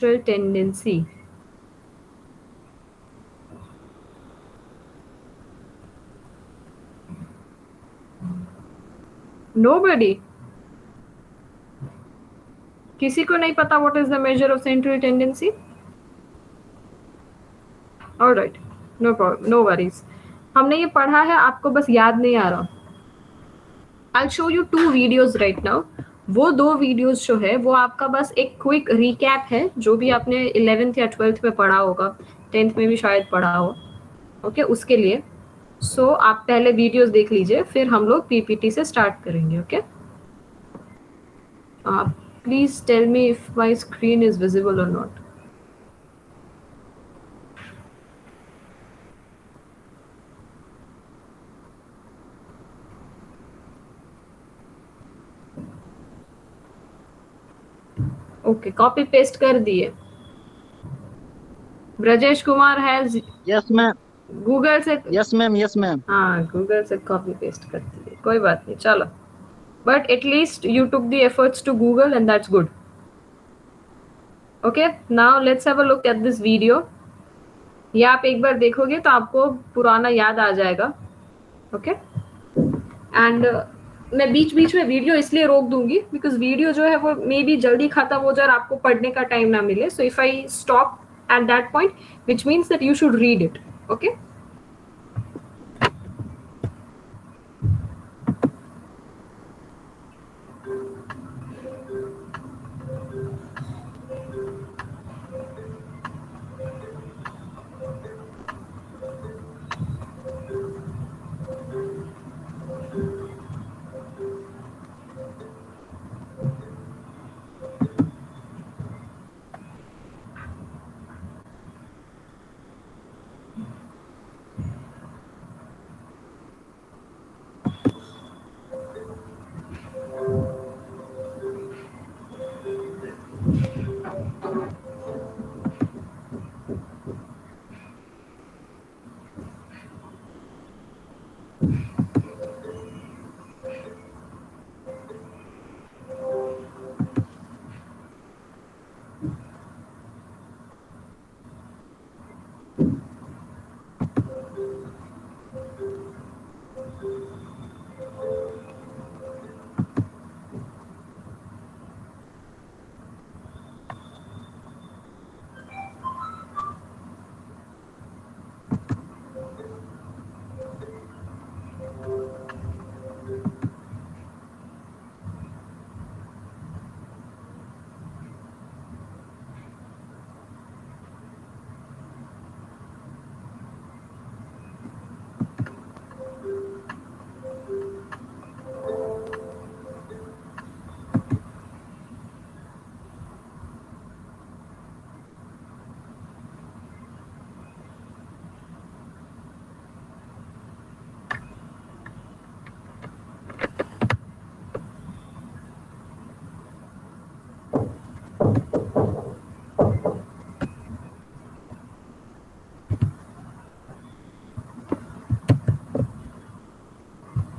tendency. Nobody. किसी को नहीं पता what is the measure of central tendency? All right, no problem, no worries. हमने ये पढ़ा है, आपको बस याद नहीं आ रहा. I'll show you 2 videos right now. वो 2 videos जो है वो आपका बस एक क्विक रिकैप है जो भी आपने 11th या 12th में पढ़ा होगा, 10th में भी शायद पढ़ा हो. ओके, उसके लिए सो आप पहले वीडियोस देख लीजिए, फिर हम लोग पीपीटी से स्टार्ट करेंगे. Okay, please tell me if my screen is visible or not. Okay, copy paste कर दिए. Brajesh Kumar has yes ma'am. Google से. Yes ma'am. Yes ma'am. हाँ, गूगल से कॉपी पेस्ट कर दिए, कोई बात नहीं, चलो. But at least you took the efforts to Google and that's good. Okay, now let's have a look at this video. ये आप एक बार देखोगे तो आपको पुराना याद आ जाएगा. ओके, एंड मैं बीच बीच में वीडियो इसलिए रोक दूंगी बिकॉज वीडियो जो है वो मे बी जल्दी खत्म हो जाए और आपको पढ़ने का टाइम ना मिले. So if I stop at that point which means that you should read it. Okay,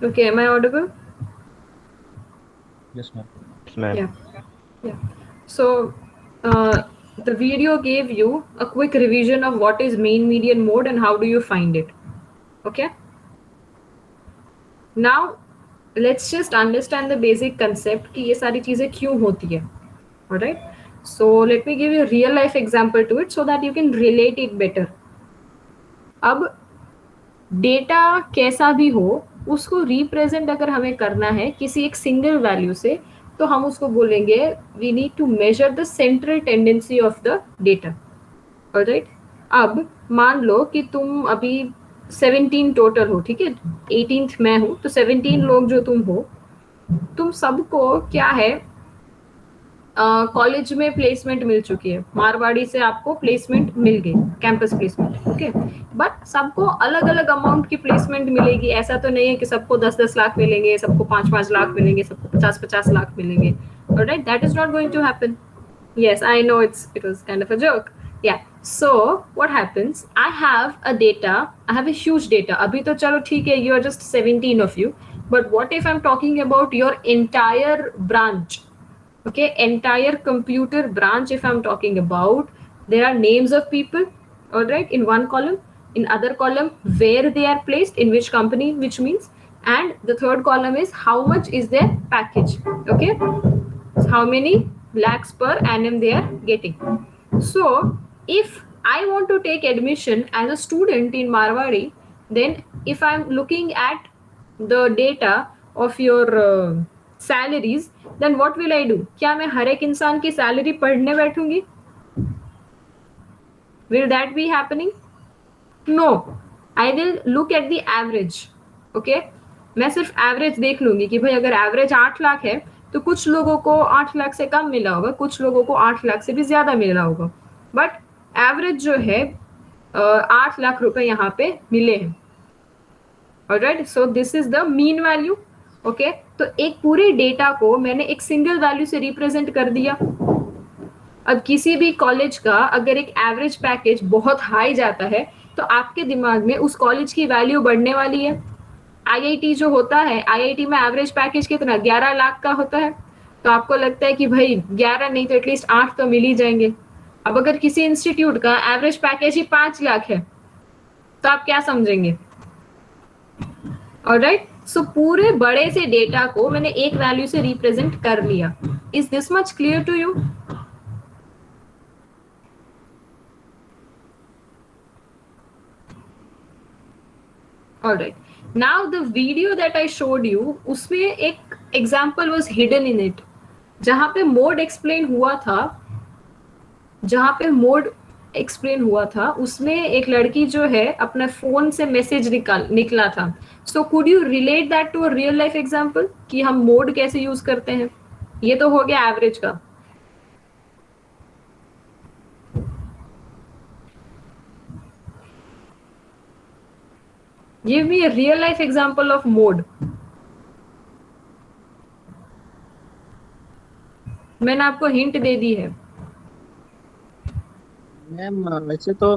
okay, am I audible? Yes ma'am. Yes, ma'am. Yeah. So the video gave you a quick revision of what is mean median mode and how do you find it. Okay. Now let's just understand the basic concept कि ये सारी चीजें क्यों होती है. Alright. So let me give you a real life example to it so that you can relate it better. अब data कैसा भी हो उसको रिप्रेजेंट अगर हमें करना है किसी एक सिंगल वैल्यू से तो हम उसको बोलेंगे we need to measure the central tendency of the data. Alright, अब मान लो कि तुम अभी 17 टोटल हो, ठीक है, 18th मैं हूँ, तो 17 लोग जो तुम हो, तुम सबको क्या है कॉलेज में प्लेसमेंट मिल चुकी है, मारवाड़ी से आपको प्लेसमेंट मिल गई, कैंपस प्लेसमेंट. ओके, बट सबको अलग अलग अमाउंट की प्लेसमेंट मिलेगी. ऐसा तो नहीं है कि सबको 10-10 लाख मिलेंगे, सबको 5-5 लाख मिलेंगे, सबको 50-50 लाख मिलेंगे. Alright, that is not going to happen. Yes, I know it was kind of a joke. Yeah. So what happens? I have a data. I have a huge data. अभी तो चलो ठीक है, you are just 17 of you. But what if I'm talking about your entire branch? Okay, entire computer branch, if I'm talking about, there are names of people, all right, in one column. In other column, where they are placed, in which company, which means, and the third column is how much is their package. Okay, so how many lakhs per annum they are getting. So if I want to take admission as a student in Marwari, then if I'm looking at the data of your salaries, then what will I do? क्या मैं हर एक इंसान की salary पढ़ने बैठूंगी? Will that be happening? No, I will look at the average. Okay, मैं सिर्फ average देख लूंगी कि भाई अगर एवरेज 8 लाख है तो कुछ लोगों को 8 लाख से कम मिला होगा, कुछ लोगों को 8 लाख से भी ज्यादा मिला होगा, बट एवरेज जो है 8 लाख रुपए यहाँ पे मिले हैं. Alright, so this is the mean value. Okay, तो एक पूरे डेटा को मैंने एक सिंगल वैल्यू से रिप्रेजेंट कर दिया. अब किसी भी कॉलेज का अगर एक एवरेज पैकेज बहुत हाई जाता है तो आपके दिमाग में उस कॉलेज की वैल्यू बढ़ने वाली है. आईआईटी जो होता है, आईआईटी में एवरेज पैकेज कितना 11 लाख का होता है, तो आपको लगता है कि भाई 11 नहीं तो एटलीस्ट 8 तो मिल ही जाएंगे. अब अगर किसी इंस्टीट्यूट का एवरेज पैकेज ही 5 लाख है तो आप क्या समझेंगे? ऑलराइट, सो पूरे बड़े से डेटा को मैंने एक वैल्यू से रिप्रेजेंट कर लिया. Is this much clear to you? Alright. Now the video that I showed you, उसमें एक example was hidden in it. जहाँ पे मोड एक्सप्लेन हुआ था, उसमें एक लड़की जो है अपना फोन से मैसेज निकला था. So could you relate that to a real life example कि हम मोड कैसे यूज करते हैं? ये तो हो गया एवरेज का. Give me a real life example of mode. मैंने आपको हिंट दे दी है. मैम वैसे तो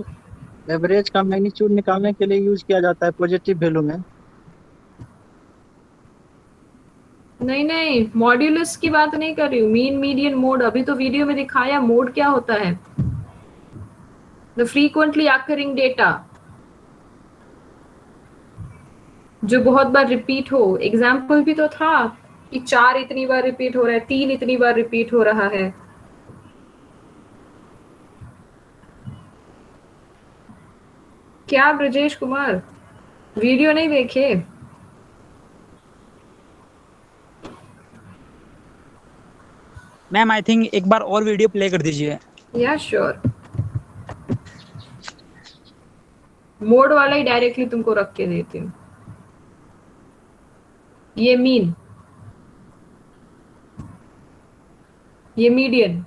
एवरेज का मैग्नीट्यूड निकालने के लिए यूज किया जाता है पॉजिटिव वैल्यू में. नहीं, मॉड्यूलस की बात नहीं कर रही हूँ. Mean, median, mode. अभी तो वीडियो में दिखाया मोड क्या होता है. द फ्रीक्वेंटली अकरिंग डेटा, जो बहुत बार रिपीट हो. एग्जाम्पल भी तो था कि 4 इतनी बार रिपीट हो रहा है, 3 इतनी बार रिपीट हो रहा है. क्या ब्रजेश कुमार वीडियो नहीं देखे? मैम आई थिंक एक बार और वीडियो प्ले कर दीजिए. या श्योर. मोड वाला ही डायरेक्टली तुमको रख के देती हूँ. ये मीन, ये मीडियन,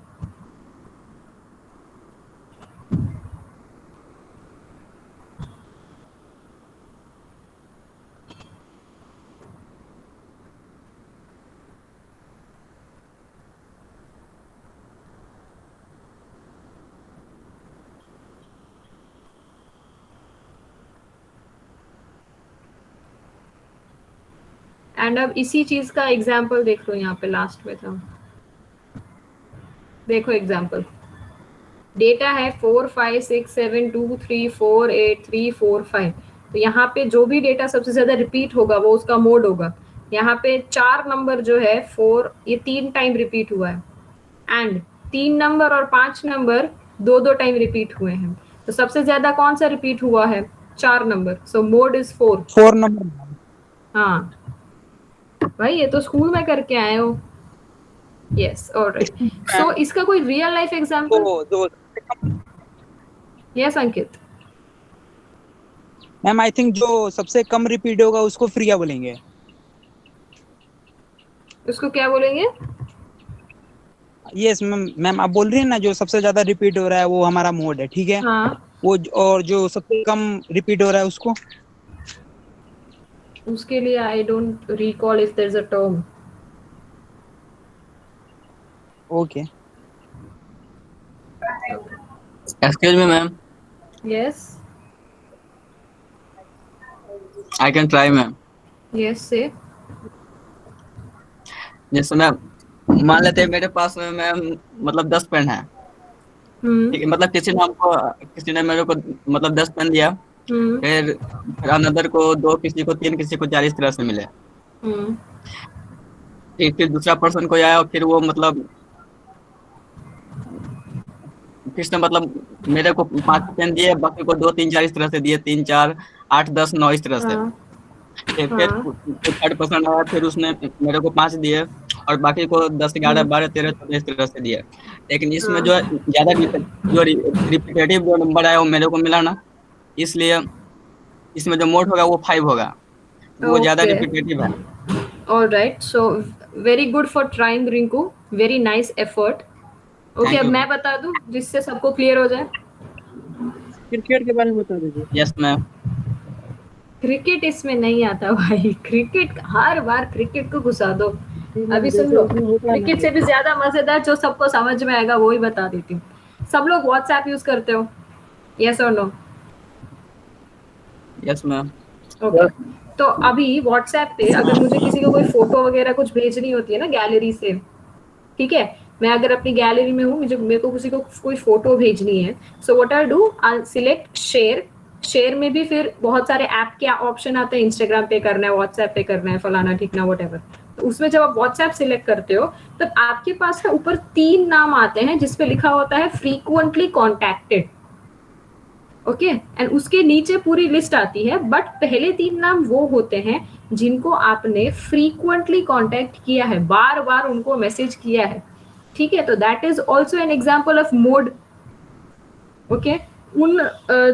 एंड अब इसी चीज का एग्जाम्पल देख लो. यहाँ पे लास्ट में था, देखो एग्जाम्पल. डेटा है 4 5 6 7 2 3 4 8 3 4 5. तो यहाँ पे जो भी डेटा सबसे ज्यादा रिपीट होगा वो उसका मोड होगा. यहाँ पे 4 नंबर जो है 4, ये 3 टाइम रिपीट हुआ है, एंड 3 नंबर और 5 नंबर 2 टाइम रिपीट हुए हैं. तो सबसे ज्यादा कौन सा रिपीट हुआ है? 4 number. So mode is 4 number. हाँ भाई, ये तो स्कूल में करके आए हो. Yes, alright. सो इसका कोई real life example? Yes Ankit. Ma'am I think जो सबसे कम रिपीट होगा उसको फ्री क्या बोलेंगे? उसको क्या बोलेंगे? यस मैम आप बोल रही हैं ना जो सबसे ज्यादा रिपीट हो रहा है वो हमारा मोड है, ठीक है. हाँ, वो और जो सबसे कम रिपीट हो रहा है उसको, उसके लिए I don't recall if there is a term. Okay. Excuse me, ma'am. Yes, I can try, ma'am. Yes say. Yes, ma'am. मान लेते हैं मेरे पास में मैम मतलब 10 पेन है, ठीक है, मतलब किसी ने मेरे को मतलब 10 पेन दिया, हम्म फिर अनदर को 2, किसी को 3, किसी को 4 इस तरह से मिले। हम्म फिर दूसरा पर्सन को आया, फिर वो मतलब किसने मतलब मेरे को 5 पेन दिए, बाकी को 2, 3, 4 इस तरह से दिए, 3, 4, 8, 10, 9 इस तरह से। हाँ फिर हाँ थर्ड पर्सन आया, फिर उसने मेरे को 5 दिए और बाकी को 10, 11, हम्म 12, 13, 14 इस तरह से दिए। लेकिन इसमें जो हाँ ज्यादा जो रिपीटेटिव जो नंबर आया वो मेरे को मिला ना, इसलिए इसमें जो मोड होगा वो 5 होगा, वो ज्यादा ओके रिपीटेटिव है। All right so very good for trying Rinku very nice effort okay thank अब यू मैं मैम। बता दूं जिससे सबको क्लियर हो जाए क्रिकेट के बारे में बता दीजिए। Yes ma'am. क्रिकेट इसमें नहीं आता भाई क्रिकेट हर बार क्रिकेट को घुसा दो नहीं मैम, अभी सुन जैसे लो उसमें होता है ना क्रिकेट से भी ज्यादा मजेदार जो सबको समझ में आएगा वो ही बता देती हूँ सब लोग व्हाट्सएप यूज करते हो यस और नो यस मैम। ओके तो अभी व्हाट्सएप पे अगर मुझे किसी को कोई फोटो वगैरह कुछ भेजनी होती है ना गैलरी से ठीक है मैं अगर अपनी गैलरी में हूँ मुझे मेरे को किसी को कोई फोटो भेजनी है so what I do I select share share में भी फिर बहुत सारे ऐप के ऑप्शन आते हैं इंस्टाग्राम पे करना है व्हाट्सएप पे करना है फलाना ठिकना वट एवर तो उसमें जब आप व्हाट्सएप सिलेक्ट करते हो तब आपके पास ना ऊपर 3 नाम आते हैं जिसपे लिखा होता है फ्रीक्वेंटली कॉन्टैक्टेड ओके एंड उसके नीचे पूरी लिस्ट आती है बट पहले 3 नाम वो होते हैं जिनको आपने फ्रीक्वेंटली कांटेक्ट किया है बार बार उनको मैसेज किया है ठीक है तो that is also an example of mode okay उन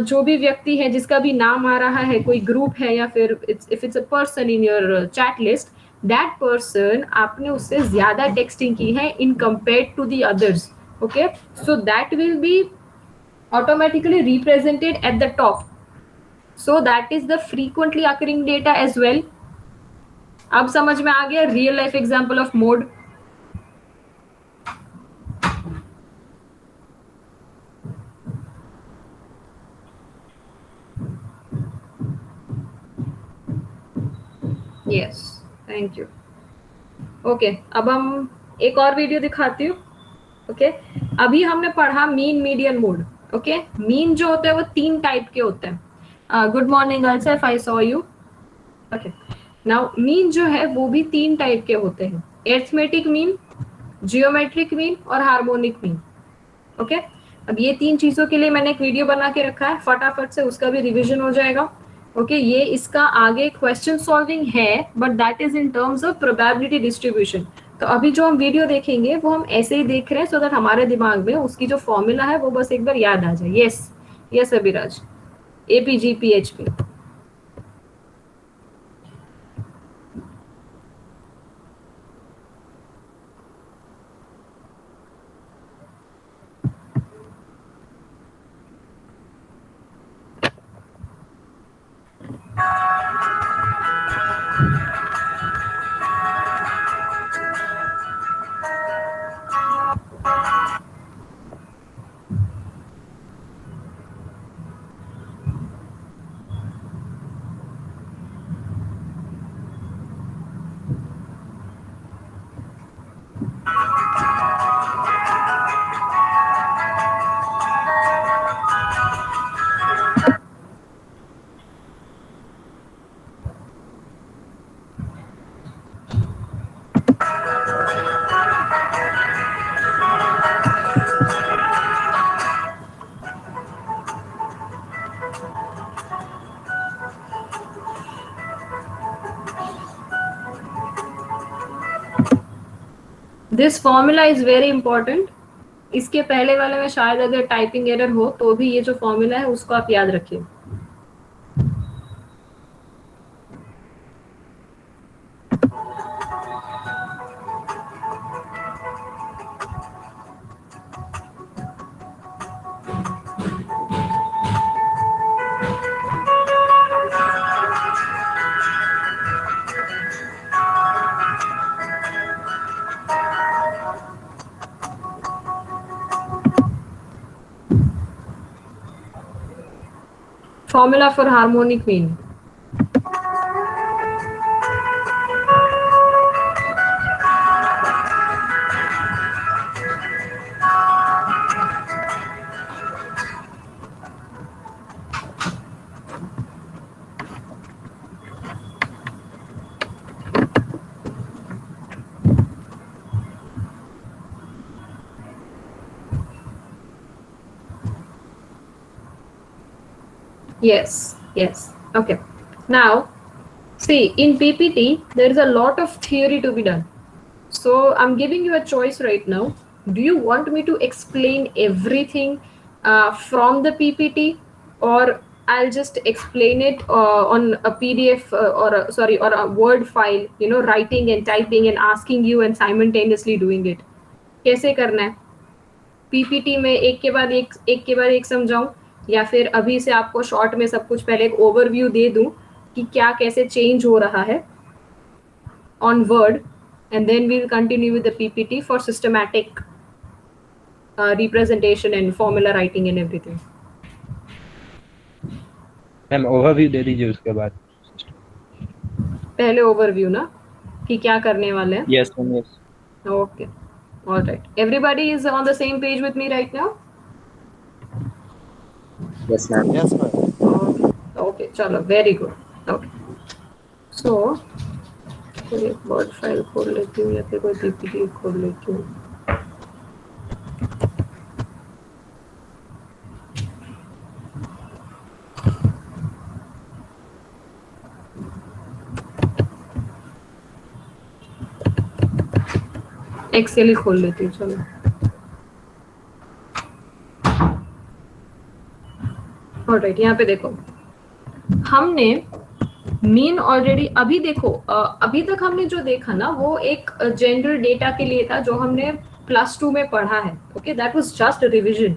जो भी व्यक्ति है जिसका भी नाम आ रहा है कोई ग्रुप है या फिर if it's a person in your chat list that person आपने उससे ज्यादा टेक्सटिंग की है in compare to the others okay so that will be automatically represented at the top so that is the frequently occurring data as well अब समझ में आ गया real life example of mode yes thank you okay अब हम एक और video दिखाती हूँ ओके अभी हमने पढ़ा mean median mode okay mean जो होते हैं वो 3 टाइप के होते हैं गुड मॉर्निंग अल्सफ I saw you okay now mean जो है वो भी 3 टाइप के होते हैं एर्थमेटिक मीन जियोमेट्रिक मीन और हार्मोनिक मीन ओके अब ये 3 चीजों के लिए मैंने एक वीडियो बना के रखा है फटाफट से उसका भी रिवीजन हो जाएगा ओके ये इसका आगे क्वेश्चन सॉल्विंग है but that is in terms of probability distribution तो अभी जो हम वीडियो देखेंगे वो हम ऐसे ही देख रहे हैं सो दैट हमारे दिमाग में उसकी जो फॉर्मूला है वो बस एक बार याद आ जाए यस यस अभिराज एपीजीपीएचपी this formula is very important इसके पहले वाले में शायद अगर टाइपिंग एरर हो तो भी ये जो फॉर्मूला है उसको आप याद रखिए formula for harmonic mean Yes, yes. Okay. Now, see, in PPT, there is a lot of theory to be done. So I'm giving you a choice right now. Do you want me to explain everything from the PPT, or I'll just explain it on a PDF or a Word file, writing and typing and asking you and simultaneously doing it? कैसे करना है? PPT में एक के बाद एक समझाऊं, या फिर अभी से आपको शॉर्ट में सब कुछ पहले एक ओवरव्यू दे दूं कि क्या कैसे चेंज हो रहा है on Word, and then we'll continue with the PPT for systematic representation and formula writing and everything. Ma'am overview दे दीजिए उसके बाद। पहले ओवरव्यू ना कि क्या करने वाले हैं। Yes ma'am yes. Okay, all right. Everybody is on the same page with me right now? Yes, ma'am. Yes, ma'am. Okay, चलो, very good. Okay, so कोई एक वर्ड फाइल खोल लेती हूँ या फिर कोई पीपीटी खोल लेती हूँ। एक्सेल ही खोल लेती हूँ, चलो। ऑलराइट, यहाँ पे देखो, हमने मीन ऑलरेडी अभी देखो, अभी तक हमने जो देखा ना वो एक जनरल डेटा के लिए था जो हमने +2 में पढ़ा है। Okay, that was just revision.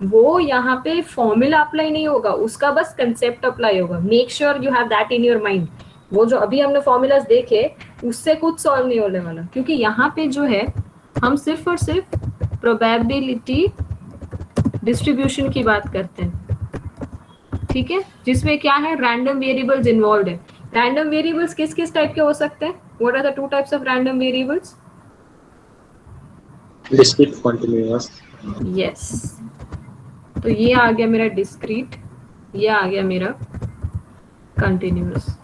वो यहाँ पे फॉर्मूला अप्लाई नहीं होगा, उसका बस कंसेप्ट अप्लाई होगा। Make sure you have that in your mind. वो जो अभी हमने फॉर्मूलाज देखे उससे कुछ सॉल्व नहीं होने वाला, क्योंकि यहाँ पे जो है हम सिर्फ और सिर्फ प्रोबेबिलिटी डिस्ट्रीब्यूशन की बात करते हैं, ठीक है, जिसमें क्या है, रैंडम वेरिएबल्स इन्वॉल्व है। रैंडम वेरिएबल्स किस किस टाइप के हो सकते हैं? What are the 2 types of random variables? Discrete, continuous. Yes, तो ये आ गया मेरा डिस्क्रीट, ये आ गया मेरा कंटिन्यूअस।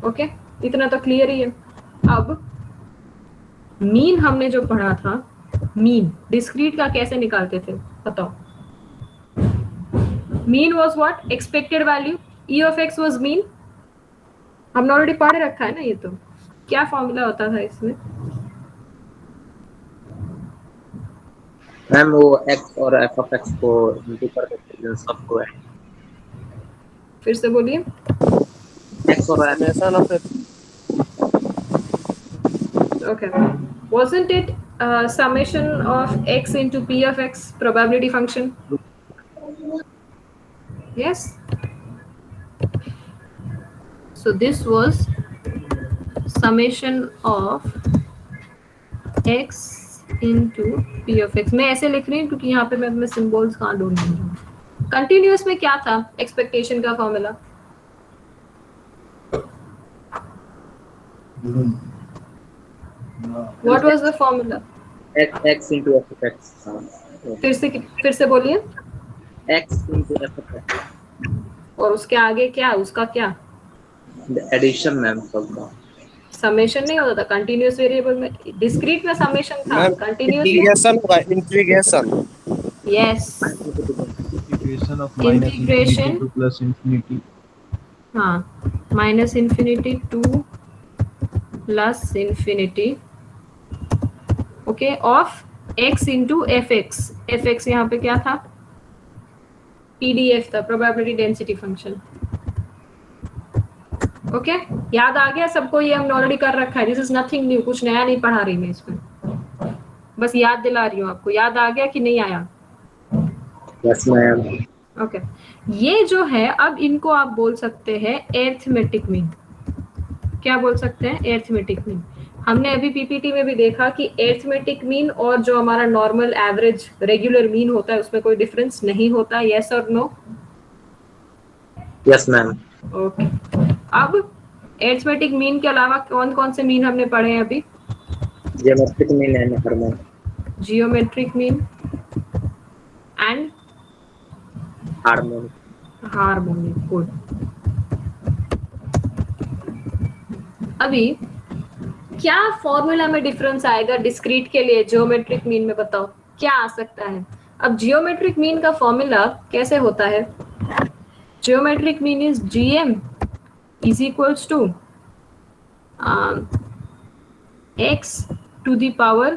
ओके, इतना तो क्लियर ही है। अब मीन हमने जो पढ़ा था, मीन डिस्क्रीट का कैसे निकालते थे बताओ? Mean was what? Expected value. E of x was mean, हमने ऑलरेडी पढ़ रखा है ना ये तो। क्या फॉर्मूला होता था इसमें? मैम वो x और f of x को इंटू कर देते हैं सबको है। फिर से बोलिए। x और f of x। Okay, wasn't it summation of x into p of x probability function? Yes. So this was summation of x into p of x. मैं ऐसे लिख रही हूँ क्योंकि यहाँ पे मैं सिंबल्स कहाँ ढूंढ रही हूँ। कंटिन्यूअस में क्या था एक्सपेक्टेशन का formula? What was the formula? x into f of x। फिर से बोलिए। x into f of x। और उसके आगे क्या, उसका क्या? एडिशन मैम सबका। समेशन नहीं होता था कंटिन्यूअस वेरिएबल में। डिस्क्रीट में समेशन था, कंटिन्यूअस इंटीग्रेशन होगा, integration. Yes, integration of integration to plus infinity. हाँ, -∞ to +∞, okay, of x into f x यहाँ पे क्या था? PDF था, प्रोबेबिलिटी डेंसिटी फंक्शन। ओके, याद आ गया सबको? ये हमने ऑलरेडी कर रखा है। दिस इज नथिंग न्यू, कुछ नया नहीं पढ़ा रही मैं इसमें, बस याद दिला रही हूँ आपको। याद आ गया कि नहीं आया? Yes ma'am. ओके, ये जो है अब इनको आप बोल सकते हैं एरिथमेटिक मीन। क्या बोल सकते हैं? Arithmetic mean. हमने अभी पीपीटी में भी देखा कि एरिथमेटिक मीन और जो हमारा नॉर्मल एवरेज रेगुलर मीन होता है उसमें कोई डिफरेंस नहीं होता। यस और नो? Yes ma'am. ओके, अब एरिथमेटिक मीन के अलावा कौन कौन से मीन हमने पढ़े हैं अभी? ज्योमेट्रिक मीन है harmonic. Geometric mean and harmonic. Good. अभी क्या फॉर्मूला में डिफरेंस आएगा डिस्क्रीट के लिए जियोमेट्रिक मीन में? बताओ क्या आ सकता है? अब जियोमेट्रिक मीन का फॉर्मूला कैसे होता है? geometric mean is gm is equals to x to the power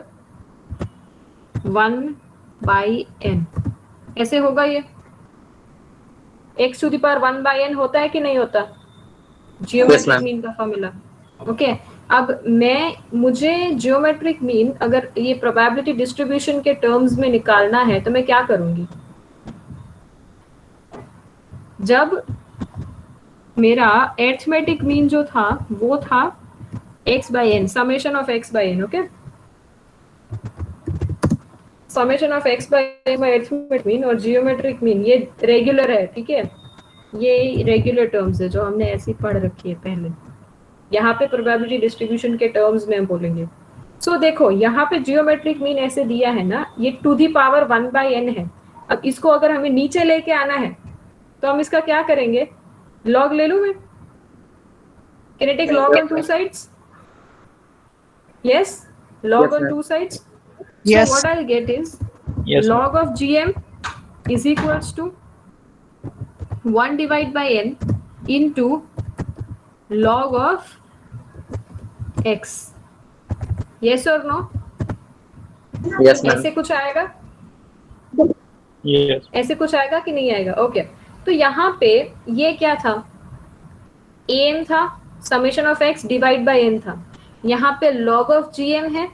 1 by n. ऐसे होगा ये x to the power 1 by n होता है कि नहीं होता जियोमेट्रिक ma'am. मीन का फॉर्मूला. ओके अब मुझे जियोमेट्रिक मीन अगर ये प्रोबेबिलिटी डिस्ट्रीब्यूशन के टर्म्स में निकालना है तो मैं क्या करूंगी. जब मेरा अरिथमेटिक मीन जो था वो था x by n, समेशन of x by n. Okay summation of x by n by arithmetic mean और जियोमेट्रिक मीन ये रेगुलर है. ठीक है ये रेगुलर टर्म्स है जो हमने ऐसी पढ़ रखी है पहले. यहाँ पे प्रोबेबिलिटी डिस्ट्रीब्यूशन के टर्म्स में हम बोलेंगे. सो देखो यहाँ पे जियोमेट्रिक मीन ऐसे दिया है ना ये to the power 1 by n है. अब इसको अगर हमें नीचे लेके आना है तो हम इसका क्या करेंगे. लॉग ले लूं मैं. Can I take log on two sides. Yes log on two sides. Yes. So what I'll get is Yes. log of gm is equals to 1 divided by n into log of x. Yes or no? Yes, ma'am. ऐसे कुछ आएगा. Yes. ऐसे कुछ आएगा कि नहीं आएगा. Okay तो यहाँ पे ये क्या था an था summation of x divide by n था. यहाँ पे log of gm है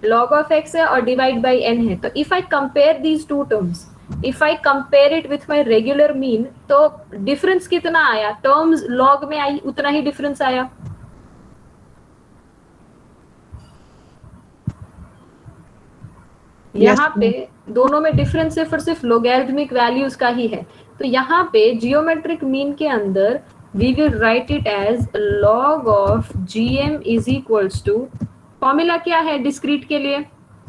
log of x है और डिवाइड बाय n है. तो if I compare these two terms if I compare it with my regular mean तो डिफरेंस कितना आया. टर्म्स log में आई उतना ही डिफरेंस आया. यहाँ पे दोनों में डिफरेंस सिर्फ लोगैरिथमिक वैल्यूज का ही है. तो यहाँ पे जियोमेट्रिक मीन के अंदर we will write it as log of gm is equals to formula क्या है डिस्क्रीट के लिए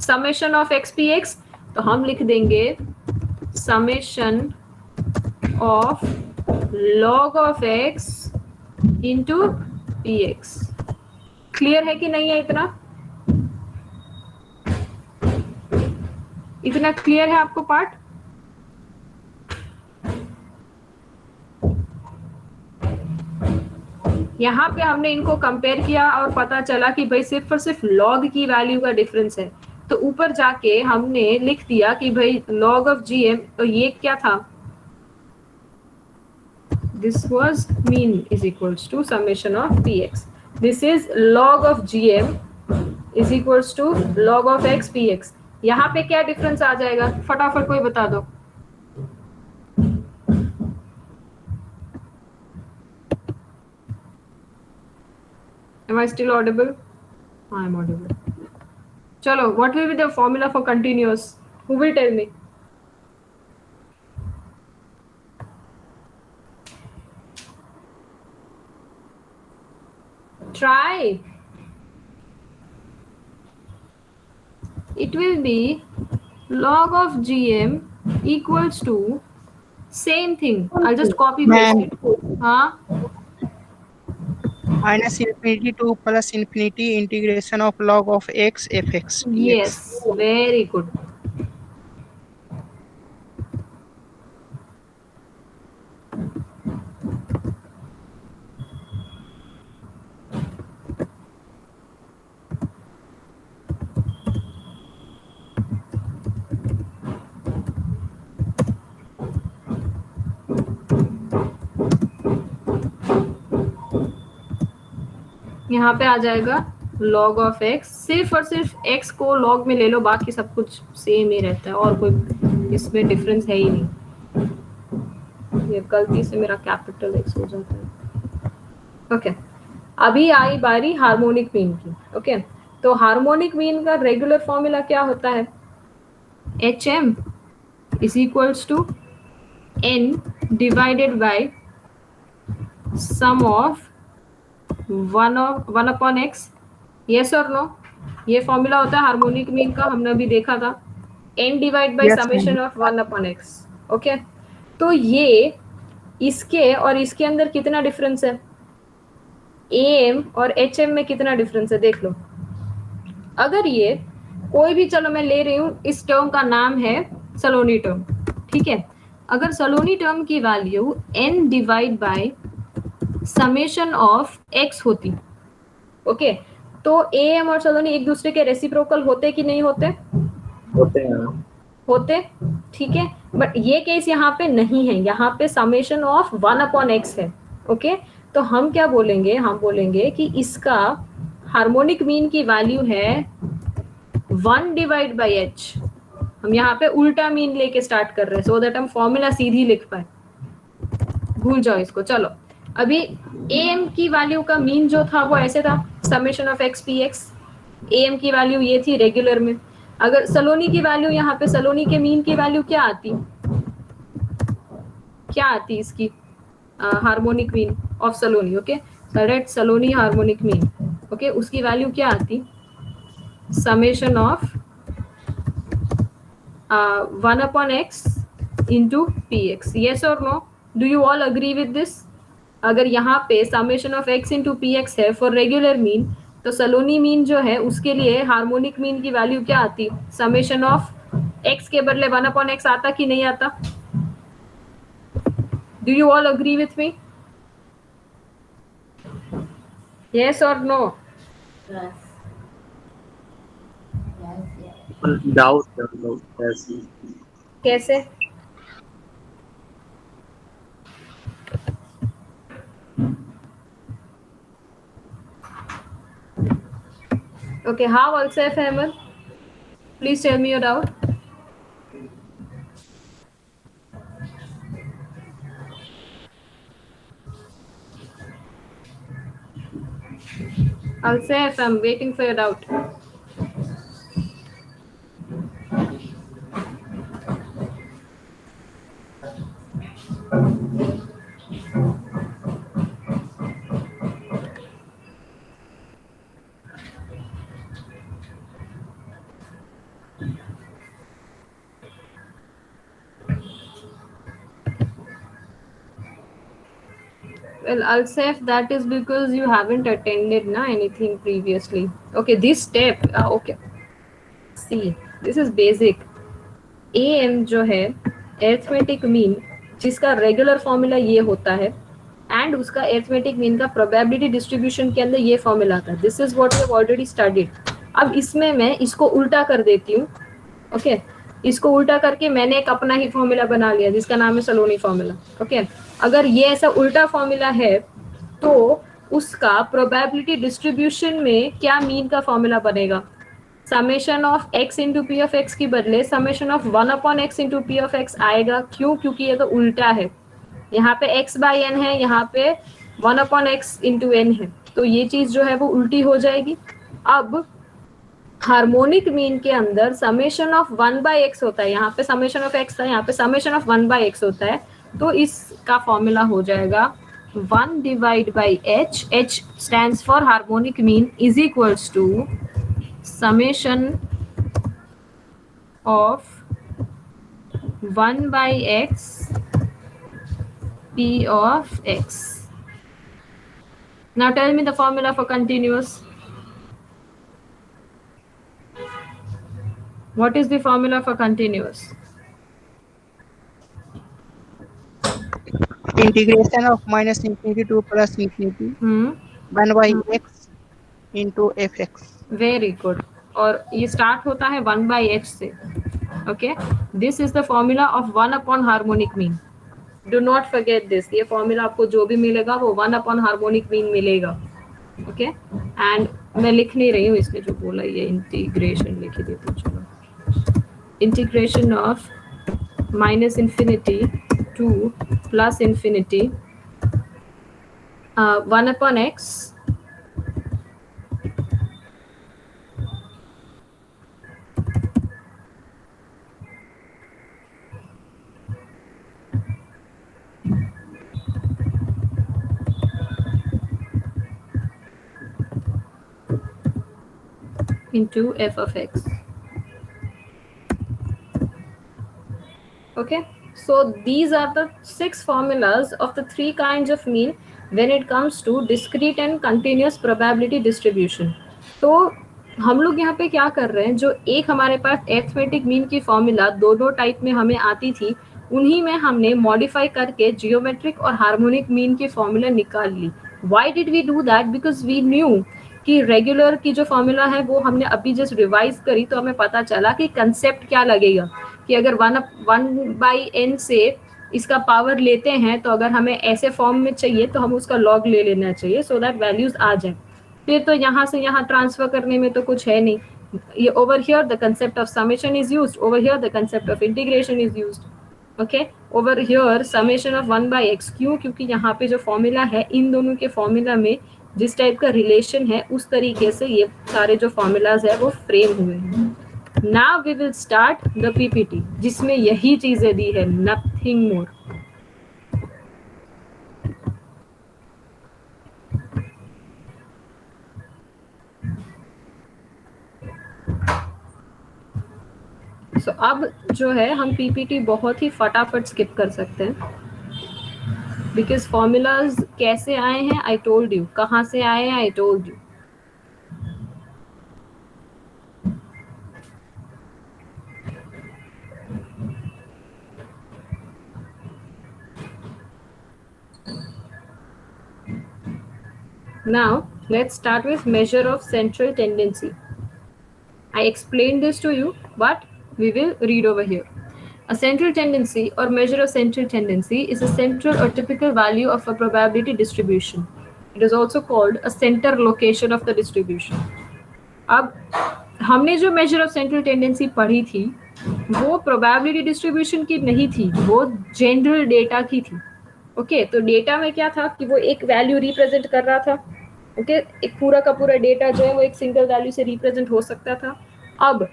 समेशन ऑफ x px. तो हम लिख देंगे summation of log of x into px. Clear है कि नहीं है. इतना क्लियर है आपको पार्ट. यहाँ पे हमने इनको कंपेयर किया और पता चला कि भाई सिर्फ और सिर्फ log की वैल्यू का डिफरेंस है. तो ऊपर जाके हमने लिख दिया कि भाई log of gm. तो ये क्या था this was mean is equals to summation of px. this is log of gm is equals to log of x px. यहाँ पे क्या डिफरेंस आ जाएगा फटाफट कोई बता दो. Am I still audible? I am audible. Chalo, what will be the formula for continuous? Who will tell me? Try. It will be log of gm equals to same thing. I'll just copy paste it. हाँ minus infinity to plus infinity integration of log of x fx. yes, very good. यहाँ पे आ जाएगा log of x. सिर्फ और सिर्फ x को log में ले लो बाकी सब कुछ सेम ही रहता है और कोई इसमें डिफरेंस है ही नहीं. ये गलती से मेरा कैपिटल x हो जाता है. ओके अभी आई बारी हार्मोनिक मीन की. ओके तो हार्मोनिक मीन का रेगुलर फॉर्मूला क्या होता है hm is equals to n divided by sum of 1 upon x. yes or no? ये फॉर्मूला होता है हार्मोनिक मीन का. हमने अभी देखा था n divide by summation of 1 upon x. Okay तो ये इसके और इसके अंदर कितना डिफरेंस है am और hm में कितना डिफरेंस है देख लो. अगर ये कोई भी चलो मैं ले रही हूँ इस टर्म का नाम है सलोनी टर्म. ठीक है अगर सलोनी टर्म की value n divide by summation of x होती, ओके, तो am और सलोनी एक दूसरे के रेसिप्रोकल होते कि नहीं होते? होते हैं। होते, ठीक है, बट ये केस यहाँ पे नहीं है, यहाँ पे समेशन ऑफ 1/x है, ओके। तो हम क्या बोलेंगे, हम बोलेंगे कि इसका हार्मोनिक मीन की वैल्यू है 1 डिवाइड बाई h। हम यहाँ पे उल्टा मीन लेके स्टार्ट कर रहे हैं, सो दैट हम फॉर्मूला सीधी लिख पाए, भूल जाओ इसको। चलो, अभी am की वैल्यू का मीन जो था वो ऐसे था, summation of x px। am की वैल्यू ये थी रेगुलर में। अगर सलोनी की वैल्यू, यहाँ पे सलोनी के मीन की वैल्यू क्या आती, क्या आती इसकी harmonic mean of Saloni, okay, correct, Saloni harmonic mean, okay, उसकी वैल्यू क्या आती, summation of 1/x into px। yes or no, do you all agree with this? अगर यहाँ पे summation of x into px है फॉर रेगुलर मीन, तो सलोनी mean जो है उसके लिए हार्मोनिक मीन की वैल्यू क्या आती, समेशन ऑफ x के बदले 1/x आता कि नहीं आता? Do you all agree with me? Yes or no? Doubt ऐसी। कैसे? Okay, how also Ahmed? Please tell me your doubt. I'll say if I'm waiting for your doubt. Well, I'll say if that is because you haven't attended anything previously. Okay, this step, okay. See, this is basic. AM जो है arithmetic mean, जिसका regular formula ये होता है, and उसका arithmetic mean का probability distribution के अंदर ये फॉर्मूला आता है। This is what we have already studied. अब इसमें मैं इसको उल्टा कर देती हूँ, ओके, इसको उल्टा करके मैंने एक अपना ही फॉर्मूला बना लिया जिसका नाम है सलोनी फॉर्मूला, ओके। अगर ये ऐसा उल्टा फॉर्मूला है तो उसका प्रोबेबिलिटी डिस्ट्रीब्यूशन में क्या मीन का फॉर्मूला बनेगा, summation of x into P of x की बदले summation of 1/x into P of x आएगा। क्यों? क्योंकि ये तो उल्टा है, यहाँ पे x बाई n है, यहाँ पे 1/x इंटू n है, तो ये चीज जो है वो उल्टी हो जाएगी। अब हार्मोनिक मीन के अंदर समेशन ऑफ 1/x होता है, यहाँ पे समेशन ऑफ x था, यहाँ पे समेशन ऑफ 1/x होता है, तो इसका फॉर्मूला हो जाएगा 1 divide by h, h stands for harmonic mean, is equals to summation of 1/x p of x. Now tell me the formula for continuous. What is the formula for continuous? Integration of minus infinity to plus infinity 1/x into fx. Very good. और ये start होता है 1/h से, okay. This is the formula of 1 upon harmonic mean. Do not forget this. ये formula आपको जो भी मिलेगा वो 1 अपॉन हार्मोनिक मीन मिलेगा, ओके। एंड मैं लिख नहीं रही हूँ, इसने जो बोला ये इंटीग्रेशन लिख देती हूँ। चलो, integration of minus infinity two plus infinity 1/x into f of x. Okay, so these are the 6 formulas of the 3 kinds of mean when it comes to discrete and continuous probability distribution. तो हम लोग यहाँ पे क्या कर रहे हैं, जो एक हमारे पास अरिथमेटिक मीन की फॉर्मूला दोनों टाइप में हमें आती थी, उन्हीं में हमने मॉडिफाई करके जियोमेट्रिक और हार्मोनिक मीन की फॉर्मूला निकाल ली. Why did we do that? Because we knew कि रेगुलर की जो फॉर्मूला है वो हमने अभी जस्ट रिवाइज करी, तो हमें पता चला कि कंसेप्ट क्या लगेगा कि अगर 1/n से इसका पावर लेते हैं तो अगर हमें ऐसे फॉर्म में चाहिए तो हम उसका लॉग ले लेना चाहिए सो दैट वैल्यूज आ जाए. फिर तो यहाँ से यहाँ ट्रांसफर करने में तो कुछ है नहीं. ये over here the concept of summation is used, over here the concept of integration is used. Okay, over here summation of 1/x. क्यों? क्योंकि यहाँ पे जो फॉर्मूला है, इन दोनों के फॉर्मूला में जिस टाइप का रिलेशन है उस तरीके से ये सारे जो फॉर्मूलाज है वो फ्रेम हुए हैं. Now we will start the PPT जिसमें यही चीजें दी है, नथिंग मोर. सो अब जो है हम पीपीटी बहुत ही फटाफट स्किप कर सकते हैं बिकॉज फॉर्मूलाज कैसे आए हैं आई टोल्ड यू, कहाँ से आए हैं I told you. Now let's start with measure of central tendency. I explained this to you, but we will read over here. A central tendency or measure of central tendency is a central or typical value of a probability distribution. It is also called a center location of the distribution. अब हमने जो measure of central tendency पढ़ी थी वो probability distribution की नहीं थी, वो general data की थी. ओके, तो डेटा में क्या था कि वो एक वैल्यू रिप्रेजेंट कर रहा था. ओके, एक पूरा का पूरा डेटा जो है वो एक सिंगल वैल्यू से रिप्रेजेंट हो सकता था. अब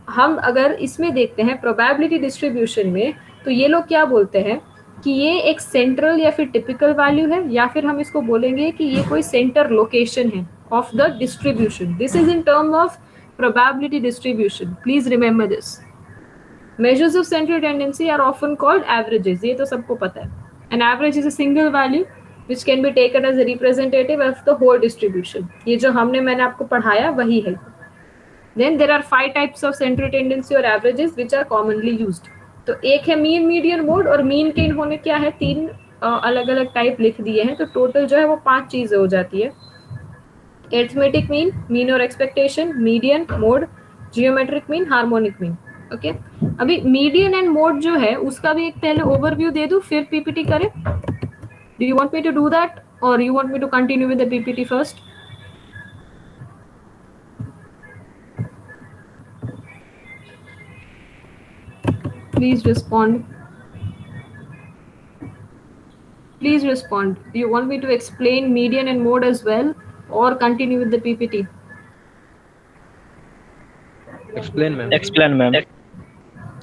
हम अगर इसमें देखते हैं प्रोबेबिलिटी डिस्ट्रीब्यूशन में, तो ये लोग क्या बोलते हैं कि ये एक सेंट्रल या फिर टिपिकल वैल्यू है, या फिर हम इसको बोलेंगे कि ये कोई सेंटर लोकेशन है of the distribution. This is in term of probability distribution. Please remember this. Measures of central tendency are often called averages. ये तो सबको पता है. An average is a single value which can be taken as a representative of the whole distribution. ये जो मैंने आपको पढ़ाया वही है. Then there are 5 types of central tendency or averages which are commonly used. तो एक है मीन, मीडियन, मोड. और मीन के इन्होंने क्या है 3 अलग अलग टाइप लिख दिए हैं. तो टोटल जो है वो 5 चीजें हो जाती है. अरिथमेटिक मीन, मीन और expectation, median, mode, geometric mean, harmonic mean. Okay, अभी मीडियन एंड मोड जो है उसका भी एक पहले ओवरव्यू दे दूं फिर पीपीटी करें. Do you want me to do that और you want me to continue with the PPT first? Please respond. Please respond. Do you want me to explain median and mode as well और continue with the PPT? Explain ma'am.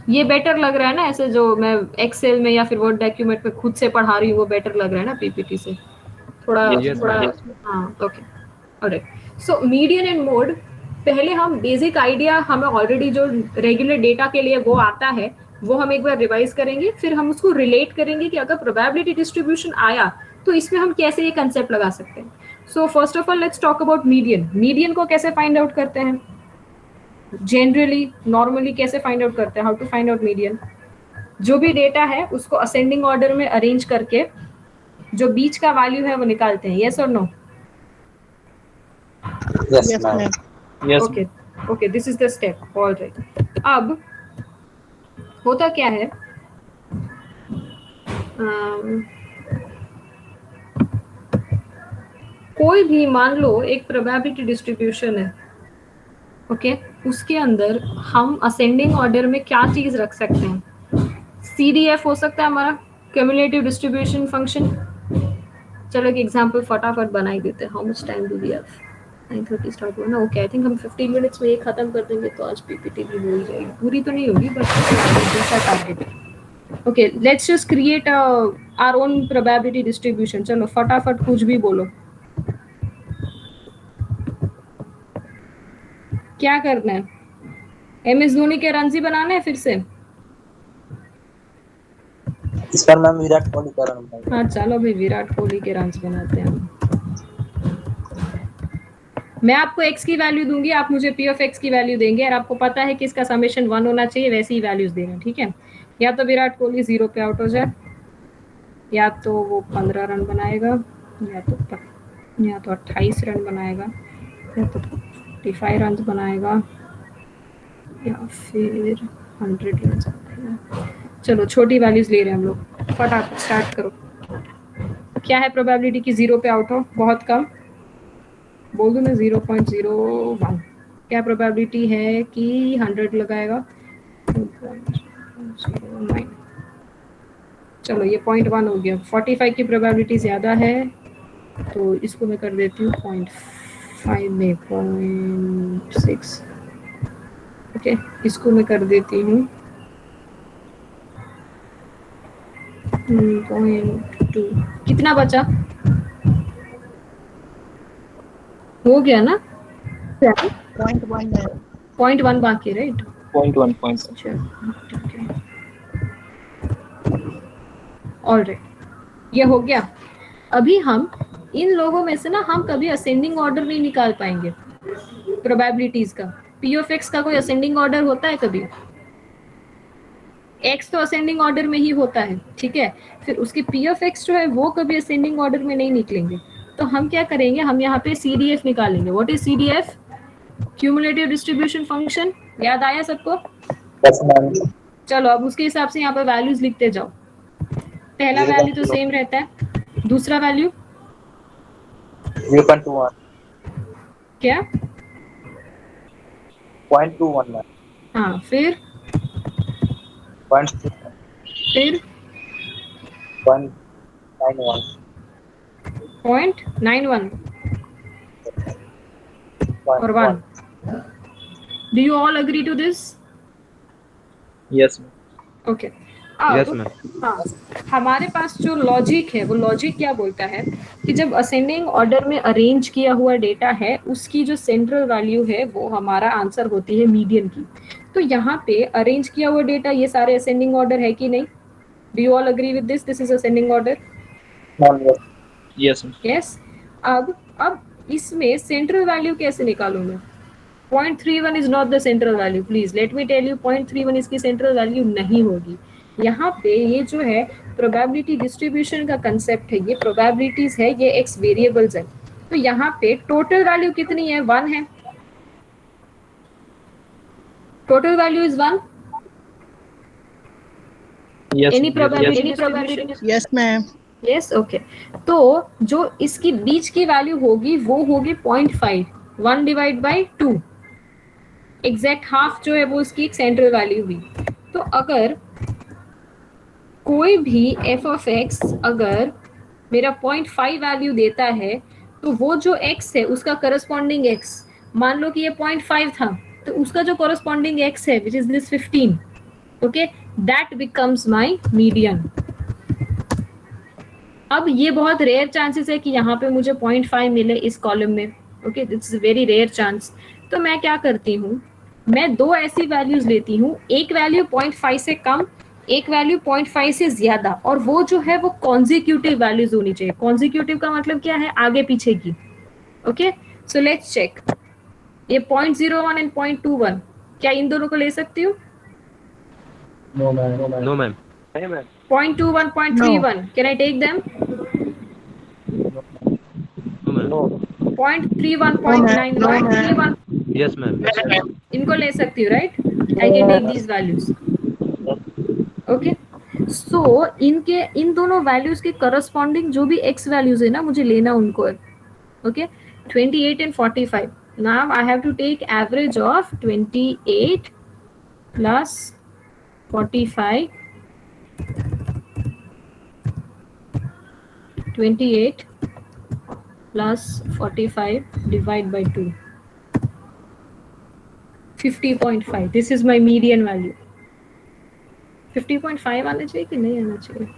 ये better लग रहा है ना, ऐसे जो मैं Excel में या फिर वर्ड डॉक्यूमेंट में खुद से पढ़ा रही हूँ वो बेटर लग रहा है ना पीपीटी से थोड़ा. हाँ, okay, alright. So median and mode, पहले हम बेसिक आइडिया हमें ऑलरेडी जो रेगुलर डेटा के लिए वो आता है वो हम एक बार रिवाइज करेंगे, फिर हम उसको रिलेट करेंगे कि अगर प्रोबेबिलिटी डिस्ट्रीब्यूशन आया तो इसमें हम कैसे ये कंसेप्ट लगा सकते हैं. So first of all let's talk about median. Median को कैसे फाइंड आउट करते हैं? जनरली नॉर्मली कैसे फाइंड आउट करते हैं? How to find out median? जो भी डेटा है उसको असेंडिंग ऑर्डर में अरेंज करके जो बीच का वैल्यू है वो निकालते हैं. यस और no? Yes, Yes, ma'am. ma'am. Okay okay, this is the step. Alright. अब होता क्या है, कोई भी मान लो एक प्रोबेबिलिटी डिस्ट्रीब्यूशन है. ओके, उसके अंदर हम असेंडिंग ऑर्डर में क्या चीज रख सकते हैं? CDF हो सकता है हमारा, क्यूमुलेटिव डिस्ट्रीब्यूशन फंक्शन. चलो एक एग्जांपल फटाफट बनाई देते हैं. How much time do we have? 9:30 start हुआ ना. ओके, आई थिंक हम 15 मिनट्स में ये खत्म कर देंगे तो आज पीपीटी भी हो ही जाएगी. पूरी तो नहीं होगी बट दूसरा टारगेट है. Okay, let's just create our own probability distribution. चलो फटाफट कुछ भी बोलो. क्या करना है? MS धोनी के रन ही बनाना है फिर से? इस पर मैम विराट कोहली का रन था. हाँ चलो भाई, विराट कोहली के रन बनाते हैं. मैं आपको x की वैल्यू दूंगी, आप मुझे p ऑफ x की वैल्यू देंगे, और आपको पता है कि इसका समेशन 1 होना चाहिए, वैसे ही वैल्यूज देना, ठीक है। या तो विराट कोहली 0 पे आउट हो जाए, या तो वो 15 रन बनाएगा, या तो 28 रन बनाएगा, या तो 45 रन बनाएगा, या फिर 100 रन बनाएगा। चलो छोटी वैल्यूज ले रहे हैं हम लोग, फटाफट स्टार्ट करो। क्या है प्रोबेबिलिटी कि 0 पे आउट हो? बहुत कम, बोल दूं मैं 0.01। क्या प्रोबेबिलिटी है कि 100 लगाएगा? 2.09। चलो ये 0.1 हो गया। 45 की प्रोबेबिलिटी ज़्यादा है, तो इसको मैं कर देती हूँ 0.5 में 0.6। ओके, इसको मैं कर देती हूँ 0.2। कितना बचा? हो गया ना? 0.1 है। 0.1 बाकी, राइट? 0.1. ऑलराइट, ये हो गया। अभी हम इन लोगों में से ना हम कभी असेंडिंग ऑर्डर नहीं निकाल पाएंगे प्रोबेबिलिटीज का। पी ऑफ एक्स का कोई असेंडिंग ऑर्डर होता है कभी? एक्स तो असेंडिंग ऑर्डर में ही होता है, ठीक है। फिर उसके पी ऑफ एक्स जो है वो कभी असेंडिंग ऑर्डर में नहीं निकलेंगे। तो हम क्या करेंगे, हम यहाँ पे सी डी एफ निकालेंगे। What is C D F? Cumulative distribution function. याद आया सबको? चलो अब उसके हिसाब से यहाँ पे वैल्यूज लिखते जाओ। पहला वैल्यू तो सेम रहता है, दूसरा वैल्यू 0.21. क्या? 0.21. हाँ, फिर 0.6. फिर 0.91. 0.91 और 1। Do you all agree to this? Yes, ma'am. Okay. Yes, अब ma'am. हाँ, हमारे पास जो लॉजिक है वो लॉजिक क्या बोलता है कि जब असेंडिंग ऑर्डर में अरेंज किया हुआ डेटा है उसकी जो सेंट्रल वैल्यू है वो हमारा आंसर होती है मीडियन की। तो यहाँ पे अरेंज किया हुआ डेटा ये सारे असेंडिंग ऑर्डर है कि नहीं? Do you all agree with this? This is ascending order. Yes, ma'am. Yes. अब इसमें सेंट्रल वैल्यू कैसे निकालूं मैं? 0.31 is not the central value, please let me tell you. 0.31 इसकी सेंट्रल वैल्यू नहीं होगी। यहाँ पे ये जो है प्रोबेबिलिटी डिस्ट्रीब्यूशन का कंसेप्ट है, ये प्रोबेबिलिटीज है, ये एक्स वेरिएबल्स है। तो यहाँ पे टोटल वैल्यू कितनी है? 1 है। Total value is 1। Yes, any ma'am. Yes, probability? Yes ma'am. Yes, okay. तो जो इसकी बीच की वैल्यू होगी वो होगी 0.5, 1 डिवाइड बाई 2। एग्जैक्ट हाफ जो है वो इसकी एक सेंट्रल वैल्यू हुई। तो अगर कोई भी एफ ऑफ एक्स अगर मेरा 0.5 वैल्यू देता है तो वो जो एक्स है उसका करस्पॉन्डिंग एक्स, मान लो कि ये 0.5 था, तो उसका जो करस्पॉन्डिंग एक्स है which is this 15, okay, that becomes my median. अब ये बहुत रेयर चांसेस है कि यहाँ पे मुझे 0.5 मिले इस कॉलम में, okay, that's very rare chance. तो मैं क्या करती हूँ, मैं दो ऐसी वैल्यूज लेती हूँ, एक वैल्यू 0.5 से कम, एक वैल्यू 0.5 से ज्यादा, और वो जो है वो कॉन्जिक्यूटिव वैल्यूज होनी चाहिए। कॉन्जिक्यूटिव का मतलब क्या है? आगे पीछे की। Okay, so let's check. ये 0.01 एंड 0.21, क्या इन दोनों को ले सकती हूँ? No, ma'am. 0.21, 0.31, can I take them? No, ma'am. 0.31, 0.91, Yes, ma'am. Yes, ma'am. इनको ले सकती हूँ, right? I can take these values. Okay, so इनके इन दोनों वैल्यूज के करस्पॉन्डिंग जो भी एक्स वैल्यूज है ना, मुझे लेना उनको। Okay, 28 and 45। Now I have to take average of 28 plus 45, 28 plus 45 divide by 2, 50.5. This is my median value. 50.5 आना चाहिए कि नहीं आना चाहिए?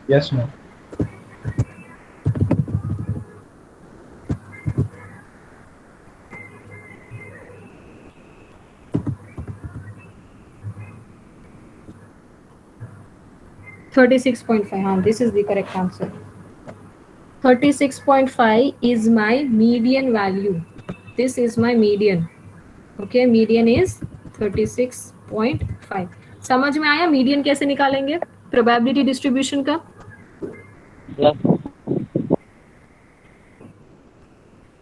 Yes, ma'am. $36.5. हाँ, this is the correct answer. 36.5 is my median value. This is my median. Okay, median is 36.5. समझ में आया मीडियन कैसे निकालेंगे प्रोबेबिलिटी डिस्ट्रीब्यूशन का?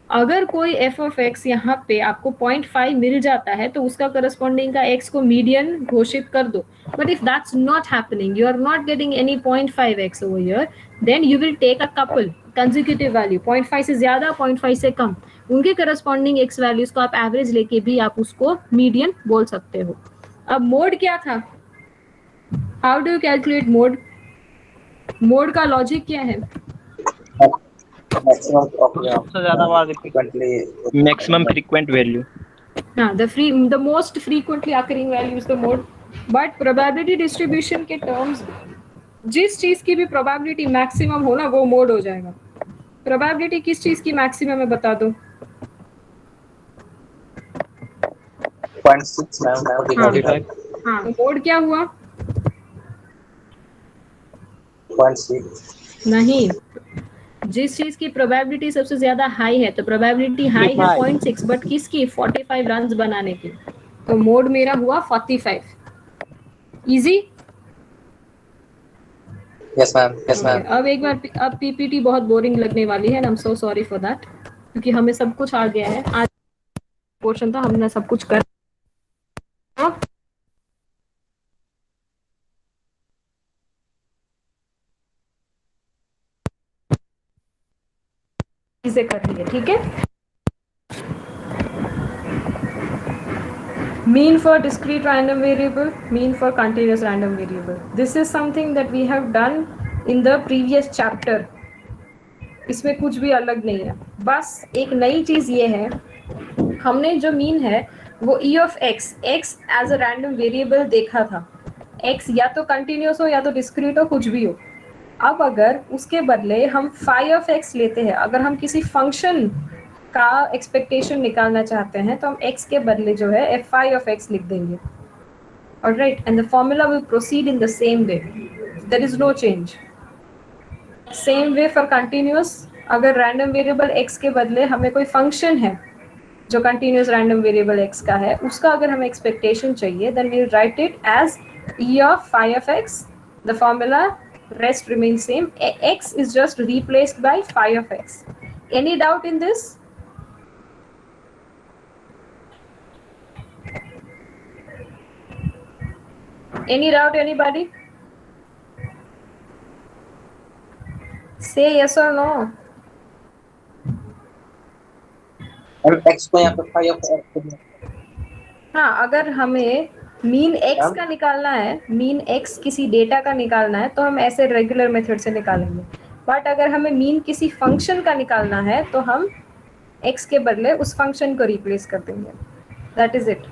अगर कोई एफ ऑफ एक्स यहाँ पे आपको 0.5 मिल जाता है तो उसका करस्पॉन्डिंग का एक्स को मीडियन घोषित कर दो. But if that's not happening, you are not getting any 0.5 x over here, then you will take a couple consecutive value 0.5 से ज्यादा 0.5 से कम, उनके करस्पॉन्डिंग एक्स वैल्यूज को आप एवरेज लेके भी आप उसको मीडियन बोल सकते हो. अब मोड क्या था? How do you calculate mode? Mode का लॉजिक क्या है? सबसे ज्यादा बार frequently maximum frequent value. the most frequently occurring value is the mode. But probability distribution के terms, जिस चीज की भी probability maximum हो ना वो mode हो जाएगा. probability किस चीज की maximum है बता दो. 0.6 मैम. हाँ, mode क्या हुआ? 0.6 नहीं, जिस चीज की प्रोबेबिलिटी सबसे ज्यादा हाई है तो प्रोबेबिलिटी हाई है 0.6, बट किसकी? 45 रन्स बनाने की. तो मोड मेरा हुआ 45. इजी? Yes ma'am. अब एक बार अब पीपीटी बहुत बोरिंग लगने वाली है, I am so sorry for that, क्योंकि हमें सब कुछ आ गया है. आज पोर्शन था, हमने सब कुछ कर चीजें कर ली है. ठीक है, mean for discrete random variable, mean for continuous random variable. This is something that we have done in the previous chapter. इसमें कुछ भी अलग नहीं है, बस एक नई चीज ये है, हमने जो मीन है वो e of x as a random variable देखा था. x या तो कंटिन्यूस हो या तो डिस्क्रीट हो, कुछ भी हो. अब अगर उसके बदले हम phi of x लेते हैं, अगर हम किसी फंक्शन का एक्सपेक्टेशन निकालना चाहते हैं तो हम x के बदले जो है phi of x लिख देंगे. Alright, and the formula will proceed in the same way. There is no change. Same way for continuous. अगर रैंडम वेरिएबल x के बदले हमें कोई फंक्शन है जो कंटिन्यूस रैंडम वेरिएबल x का है, उसका अगर हमें एक्सपेक्टेशन चाहिए, then we'll write it as e of phi of x. The formula rest remains same. X is just replaced by phi of x. Any doubt in this? Any doubt, anybody? Say yes or no. x को यहाँ पे phi of x. हाँ, अगर हमें mean x का निकालना है, mean x किसी डेटा का निकालना है तो हम ऐसे रेगुलर मेथड से निकालेंगे. बट अगर हमें मीन किसी फंक्शन का निकालना है तो हम x के बदले उस फंक्शन को रिप्लेस कर देंगे. That is it.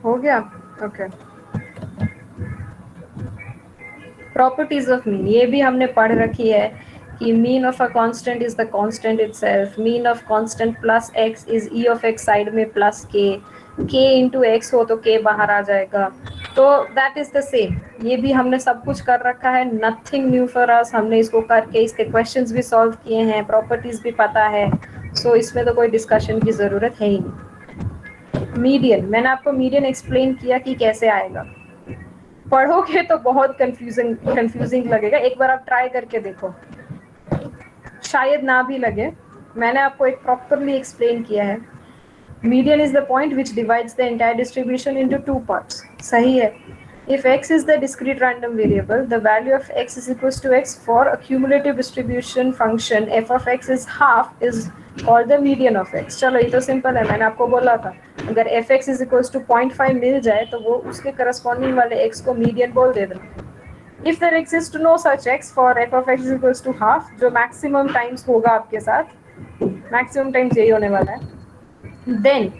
हो गया? ओके. प्रॉपर्टीज ऑफ मीन, ये भी हमने पढ़ रखी है कि mean of a constant is the constant itself. Mean of constant plus x is e of x side में प्लस k इंटू x हो तो k बाहर आ जाएगा. तो दैट इज द सेम. ये भी हमने सब कुछ कर रखा है. Nothing new for us. हमने इसको करके इसके क्वेश्चंस भी सॉल्व किए हैं, प्रॉपर्टीज भी पता है. सो इसमें तो कोई डिस्कशन की जरूरत है ही नहीं. मीडियन, मैंने आपको मीडियन एक्सप्लेन किया कि कैसे आएगा. पढ़ोगे तो बहुत कंफ्यूजिंग लगेगा. एक बार आप ट्राई करके देखो, शायद ना भी लगे. मैंने आपको एक प्रॉपरली एक्सप्लेन किया है. Median is the point which divides the entire distribution into two parts. सही है. If x is the discrete random variable, the value of x is equals to x for a cumulative distribution function f of x is half is called the median of x. चलो ये तो simple है. मैंने आपको बोला था अगर f x is equals to 0.5 मिल जाए तो वो उसके करस्पॉन्डिंग वाले x को मीडियन बोल दे देना. If there exists no such x for f of x is equals to half, जो maximum times होगा आपके साथ, maximum times यही होने वाला है, then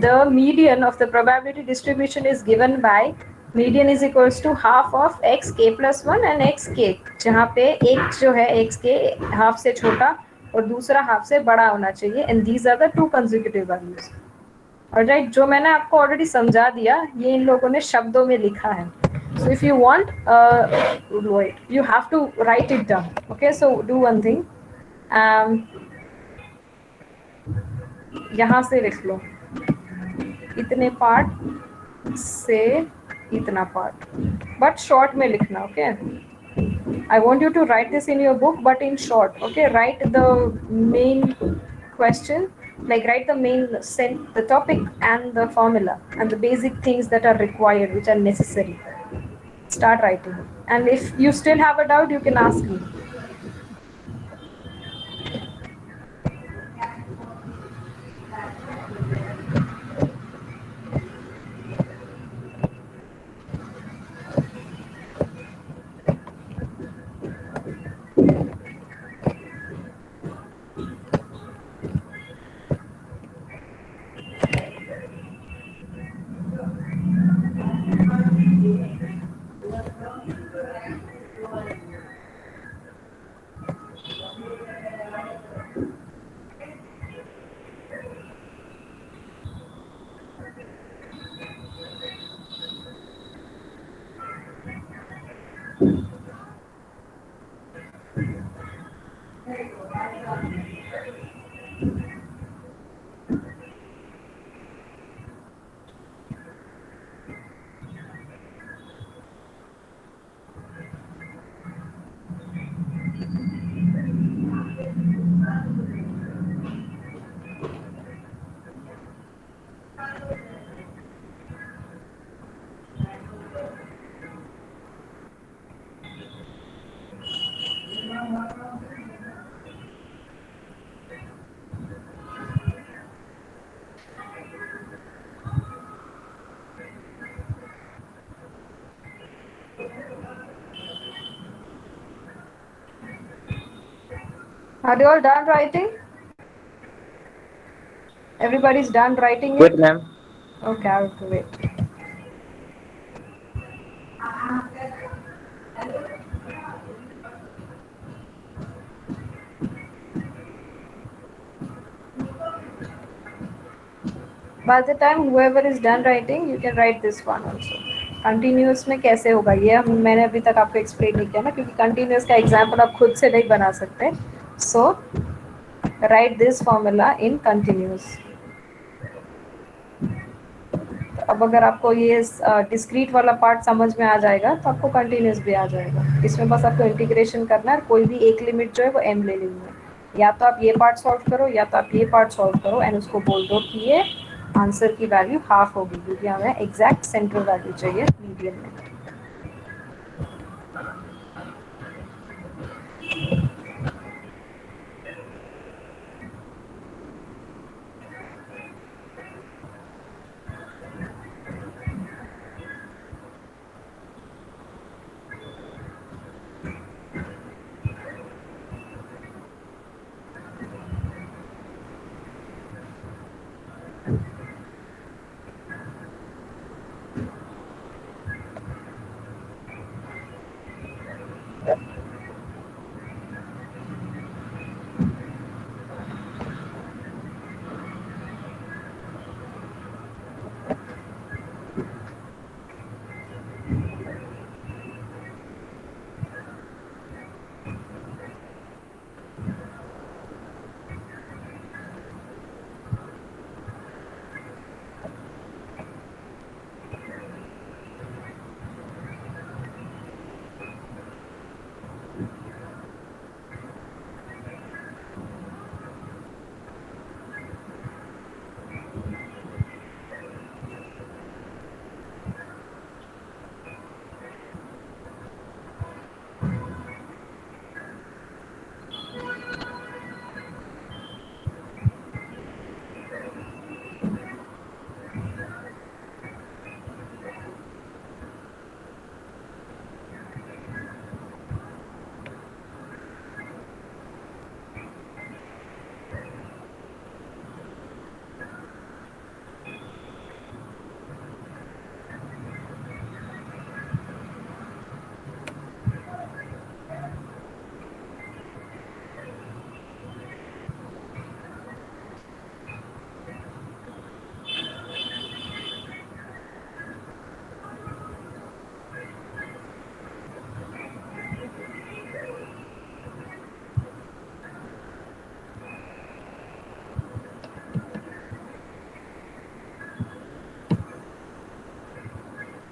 the median of the probability distribution is given by median is equals to half of x k plus 1 and x k, जहाँ पे एक जो है x k half से छोटा और दूसरा half से बड़ा होना चाहिए, and these are the two consecutive values. Alright, जो मैंने आपको ऑलरेडी समझा दिया, ये इन लोगों ने शब्दों में लिखा है. So if you want, you have to write it down. Okay, so do one thing. यहाँ से लिख लो, इतने पार्ट से इतना पार्ट, but short में लिखना. Okay, I want you to write this in your book, but in short. Okay, write the main question, like write the main the topic and the formula and the basic things that are required, which are necessary. Start writing, and if you still have a doubt, you can ask me. Are you all done writing? Everybody's done writing it? Wait, ma'am. Okay, I have to wait. By the time whoever is done writing, you can write this one also. Continuous में कैसे होगा ये मैंने अभी तक आपको explain नहीं किया ना, क्योंकि continuous का example आप खुद से नहीं बना सकते. So write this formula in continuous. अब अगर आपको ये डिस्क्रीट वाला पार्ट समझ में आ जाएगा तो आपको कंटिन्यूस भी आ जाएगा. इसमें बस आपको इंटीग्रेशन करना है, कोई भी एक लिमिट जो है वो m ले लेनी है. या तो आप ये पार्ट सॉल्व करो या तो आप ये पार्ट सॉल्व करो एंड उसको बोल दो कि ये आंसर की वैल्यू हाफ होगी, क्योंकि हमें एग्जैक्ट सेंट्रल वैल्यू चाहिए मीडियन में.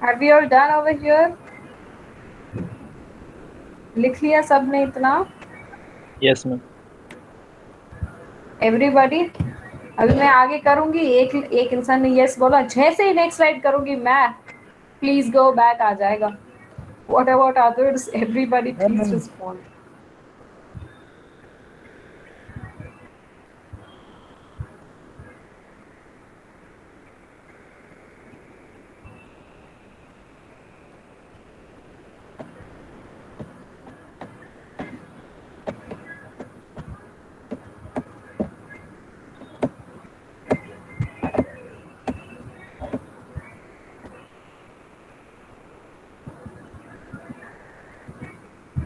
Have we all done over here? लिख लिया सबने इतना? Yes, ma'am. Everybody? अभी मैं आगे करूंगी, एक इंसान ने यस बोला, जैसे ही नेक्स्ट स्लाइड करूंगी मैं, प्लीज गो बैक आ जाएगा. What about others? Everybody please respond.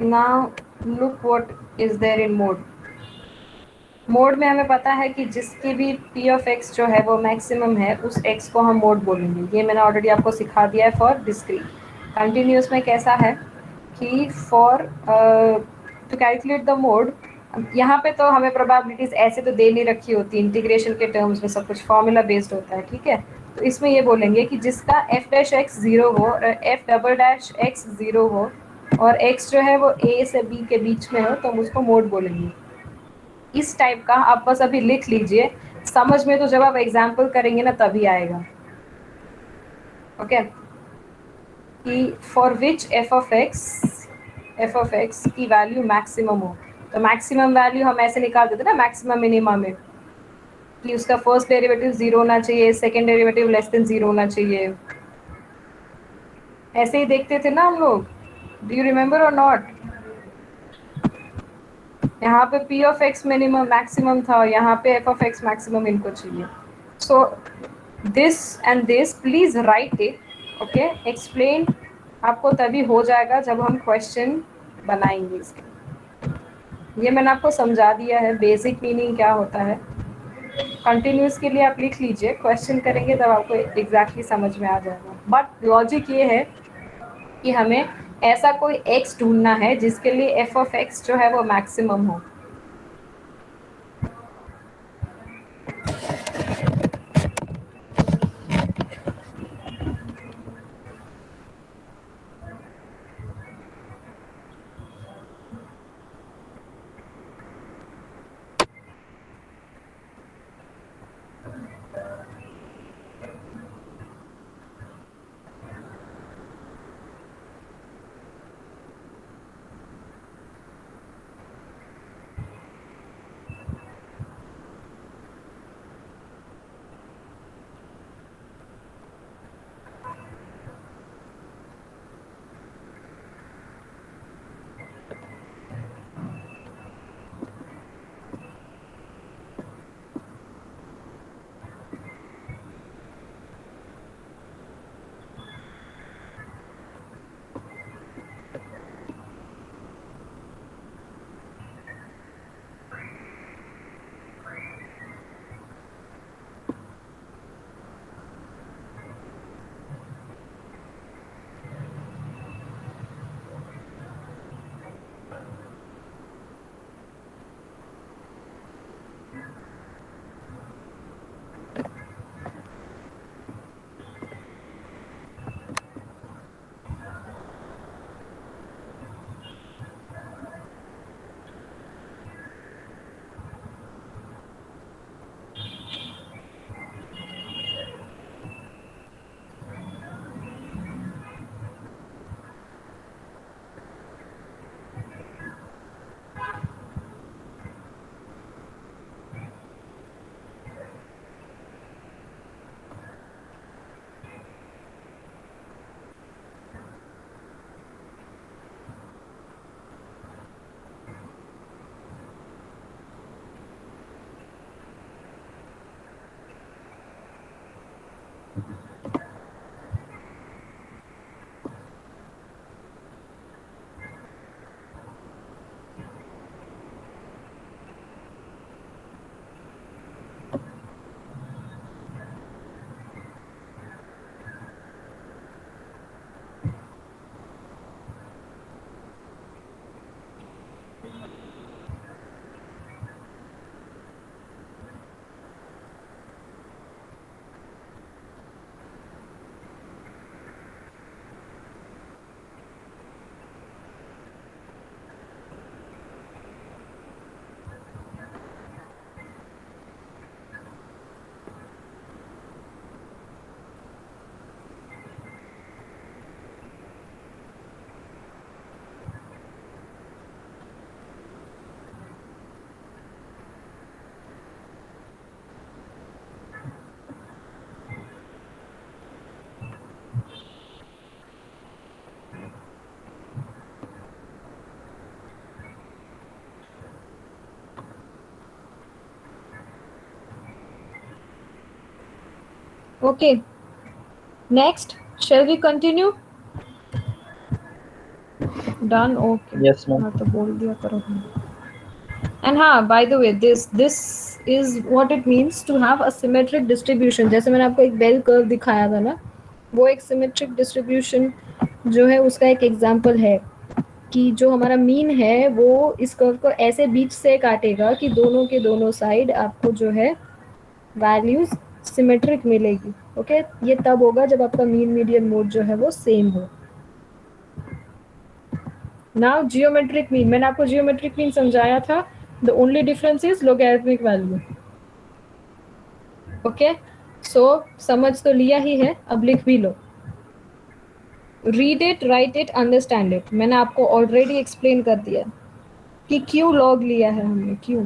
Now look what is there in mode. Mode में हमें पता है कि जिसकी भी p of x जो है वो मैक्सिमम है, उस x को हम मोड बोलेंगे. ये मैंने ऑलरेडी आपको सिखा दिया है फॉर डिस्क्रीट. कंटिन्यूस में कैसा है कि for to calculate the mode, यहाँ पे तो हमें प्रोबेबिलिटीज ऐसे तो दे नहीं रखी होती, इंटीग्रेशन के टर्म्स में सब कुछ फॉर्मूला बेस्ड होता है, ठीक है. तो इसमें ये बोलेंगे कि जिसका f डैश x 0 हो और f डबल डैश x 0 हो और x जो है वो a से b के बीच में हो, तो हम उसको मोड बोलेंगे. इस टाइप का आप बस अभी लिख लीजिए, समझ में तो जब आप एग्जाम्पल करेंगे ना तभी आएगा. ओके, कि for which f of x की वैल्यू मैक्सिमम हो, तो मैक्सिमम वैल्यू हम ऐसे निकाल देते ना मैक्सिमम मिनिमम में, कि उसका फर्स्ट डेरिवेटिव 0 होना चाहिए, सेकेंड डेरिवेटिव लेस देन 0 होना चाहिए. ऐसे ही देखते थे ना हम लोग. डू यू रिमेम्बर और नॉट? यहाँ पे p of x minimum maximum था और यहाँ पे f ऑफ x मैक्सिमम इनको चाहिए. So this and this please right it. Okay, explain आपको तभी हो जाएगा जब हम क्वेश्चन बनाएंगे इसके. ये मैंने आपको समझा दिया है बेसिक मीनिंग क्या होता है. कंटिन्यूस के लिए आप लिख लीजिए, क्वेश्चन करेंगे तब आपको एग्जैक्टली समझ में आ जाएगा. बट लॉजिक ये है कि हमें ऐसा कोई x ढूंढना है जिसके लिए f ऑफ x जो है वो मैक्सिमम हो. Okay. Next, shall we continue? Done. Okay. Yes, ma'am. हाँ तो बोल दिया करो. And हाँ, by the way, this is what it means to have a symmetric distribution. जैसे मैंने आपको एक बेल कर्व दिखाया था ना, वो एक symmetric distribution जो है उसका एक एग्जाम्पल है कि जो हमारा मीन है वो इस कर्व को ऐसे बीच से काटेगा कि दोनों के दोनों साइड आपको जो है वैल्यूज सिमेट्रिक मिलेगी. ओके, ये तब होगा जब आपका मीन मीडियन मोड जो है वो सेम हो. नाउ जियोमेट्रिक मीन, मैंने आपको जियोमेट्रिक मीन समझाया था. The only difference is logarithmic value. Okay, so समझ तो लिया ही है, अब लिख भी लो. Read it, write it, understand it. मैंने आपको ऑलरेडी एक्सप्लेन कर दिया कि क्यों लॉग लिया है हमने, क्यों.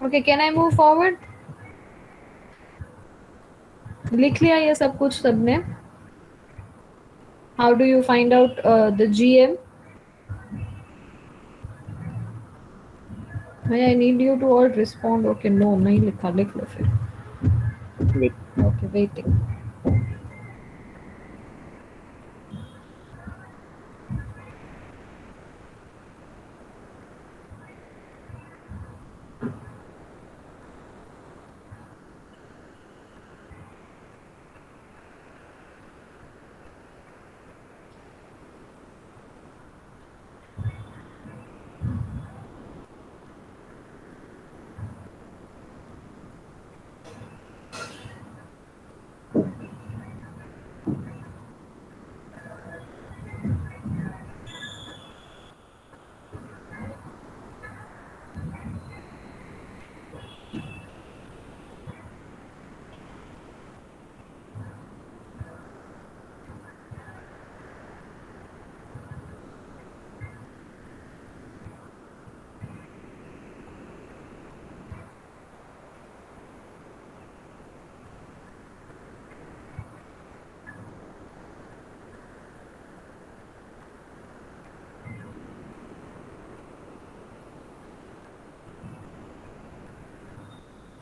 Okay, can I move forward? लिख लिया ये सब कुछ सबने? How do you find out the GM? I need you to all respond. Okay, no नहीं लिखा, लिख लो फिर. Wait. Okay, waiting.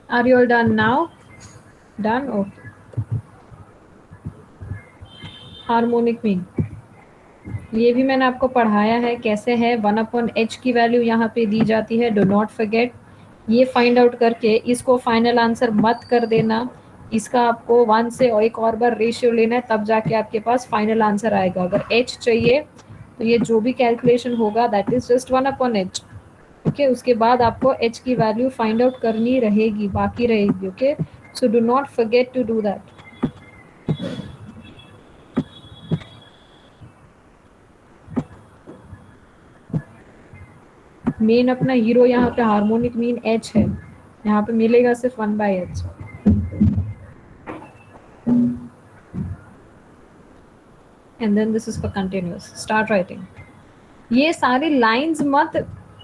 Are you all done now? Done? Okay. Harmonic mean, ये भी मैंने आपको पढ़ाया है कैसे है. 1/h की वैल्यू यहाँ पे दी जाती है. डो नॉट फॉरगेट, ये फाइंड आउट करके इसको फाइनल आंसर मत कर देना. इसका आपको 1 से और एक और बार रेशियो लेना है, तब जाके आपके पास फाइनल आंसर आएगा। अगर h चाहिए तो ये जो भी कैलकुलेशन होगा that is just 1/h। Okay, उसके बाद आपको h की वैल्यू फाइंड आउट करनी रहेगी, बाकी रहेगी। Okay, so do not forget to do that. Main अपना हीरो यहाँ पे हार्मोनिक मीन h है, यहाँ पे मिलेगा सिर्फ 1/h। And then this is for continuous. Start writing. ये सारी लाइंस मत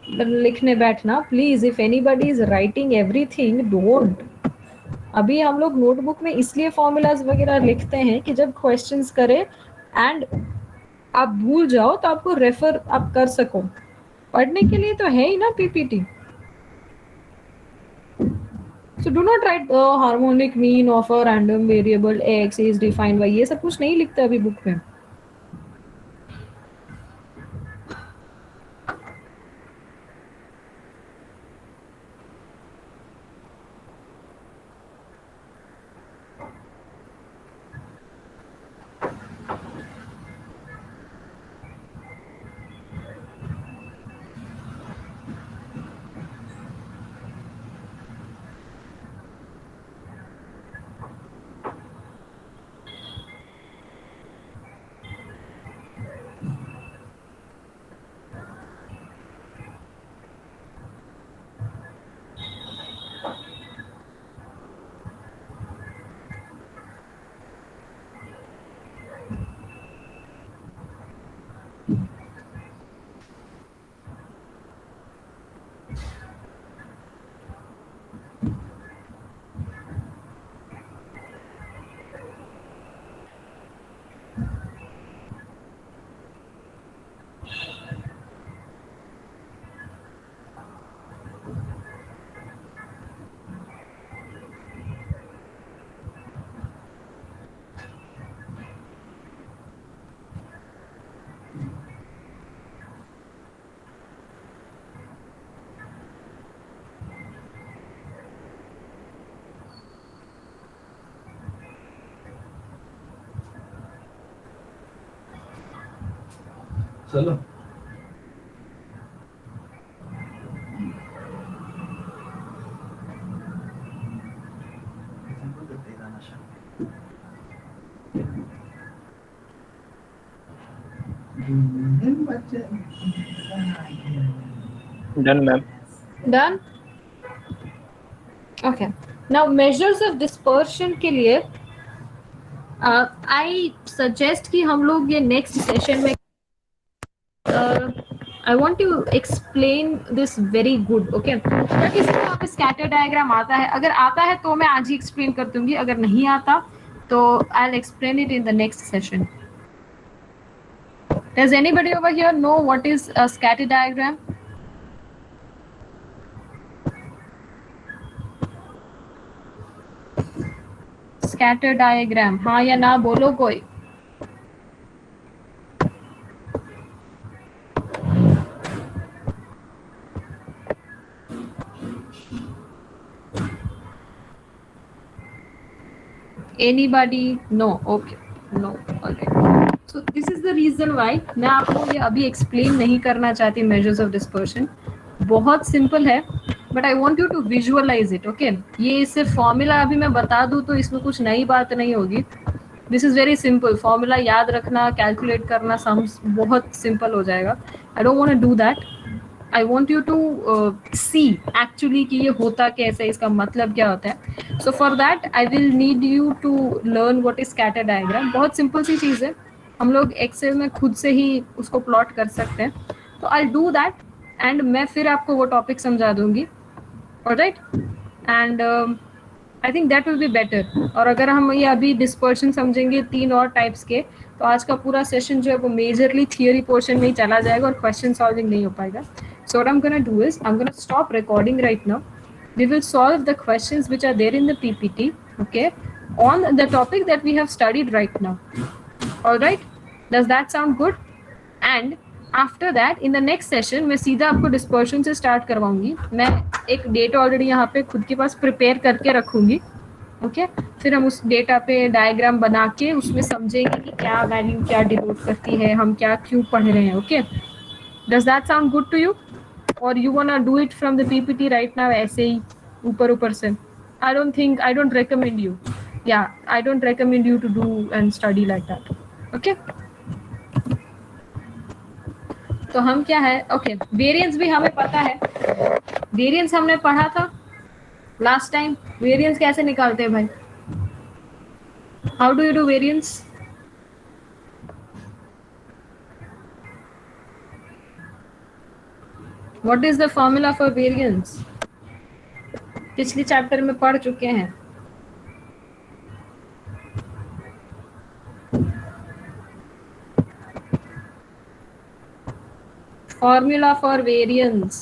लिखने बैठना please. If anybody is writing everything, don't. अभी हम लोग नोटबुक में इसलिए फॉर्मूलाज वगैरह लिखते हैं कि जब क्वेश्चंस करें एंड आप भूल जाओ तो आपको रेफर आप कर सको। पढ़ने के लिए तो है ही ना PPT. So do not write the harmonic mean of a random variable x is defined by, ये सब कुछ नहीं लिखते अभी बुक में। चलो Done, ma'am. Done? Okay. Now measures of dispersion के लिए I suggest कि हम लोग ये next session में I want to explain this very good, okay? अगर किसी को यहाँ पे scatter diagram आता है, अगर आता है तो मैं आज ही explain कर दूंगी, अगर नहीं आता तो I'll explain it in the next session. Does anybody over here know what is a scatter diagram? Scatter diagram, हाँ या ना बोलो कोई। Anybody? No. Okay. No. Okay. So this is the reason why मैं आपको ये अभी explain नहीं करना चाहती measures of dispersion। बहुत simple है, but I want you to visualize it. Okay? ये सिर्फ formula अभी मैं बता दूँ तो इसमें कुछ नई बात नहीं होगी। This is very simple. Formula याद रखना, calculate करना, sums बहुत simple हो जाएगा। I don't want to do that. I want you to see actually कि ये होता कैसे, इसका मतलब क्या होता है। So for that I will need you to learn what is scatter diagram। बहुत simple सी चीज़ है, हम लोग Excel में खुद से ही उसको plot कर सकते हैं। तो I'll do that and मैं फिर आपको वो topic समझा दूँगी। Alright? And I think that will be better। और अगर हम ये अभी dispersion समझेंगे 3 और types के, तो आज का पूरा session जो है वो majorly theory portion में ही चला जाएगा और question solving नहीं हो पाएगा। So what I'm going to do is, I'm going to stop recording right now. We will solve the questions which are there in the PPT, okay, on the topic that we have studied right now. All right? Does that sound good? And after that, in the next session, मैं सीधा आपको dispersion से start करवाऊंगी। मैं एक date already यहाँ पे खुद के पास prepare करके रखूंगी, ओके फिर हम उस डेटा पे डायग्राम बना के उसमें समझेंगे कि क्या वैल्यू क्या डिनोट करती है, हम क्या क्यों पढ़ रहे हैं. Okay does that sound good to you और you wanna do it from the PPT right now ऐसे ही ऊपर से? I don't recommend you. Yeah, I don't recommend you to do and study like that. Okay? तो हम क्या है, okay variance भी हमें पता है, वेरिएंस हमने पढ़ा था लास्ट टाइम. वेरिएंस कैसे निकालते हैं भाई? How do you do variance? What is the formula for variance? पिछले चैप्टर में पढ़ चुके हैं. Formula for variance.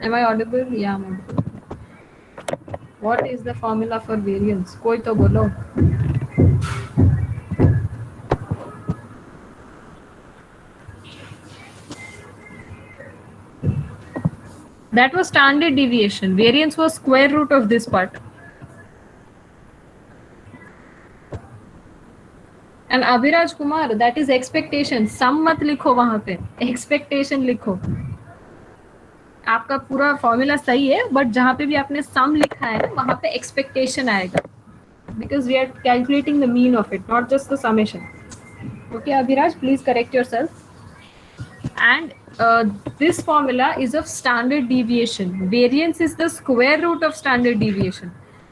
Am I audible? Yeah, I'm audible. What is the formula for variance? कोई तो बोलो. That was standard deviation. Variance was square root of this part. And Abhiraj Kumar, that is expectation. Sum मत लिखो वहां पे, expectation लिखो. आपका पूरा फॉर्मूला सही है बट जहाँ पे भी आपने सम लिखा है ना वहां पे एक्सपेक्टेशन आएगा because we are calculating the mean of it, not just the summation. Okay, Abhiraj, please correct yourself. And this formula is of standard deviation. Variance is the square root of standard deviation.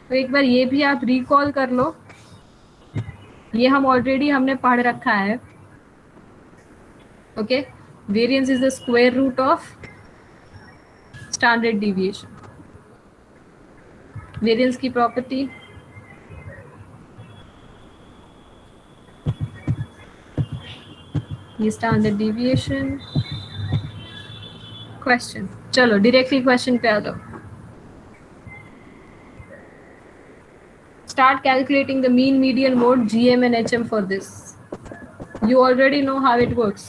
तो एक बार ये भी आप recall कर लो. ये हम already हमने पढ़ रखा है. Okay variance is the square root of standard deviation. Variance की प्रॉपर्टी ये स्टैंडर्ड डिविएशन. क्वेश्चन, चलो डायरेक्टली क्वेश्चन पे आ जाओ. Start calculating the mean, median, mode, GM and HM for this. You already know how it works.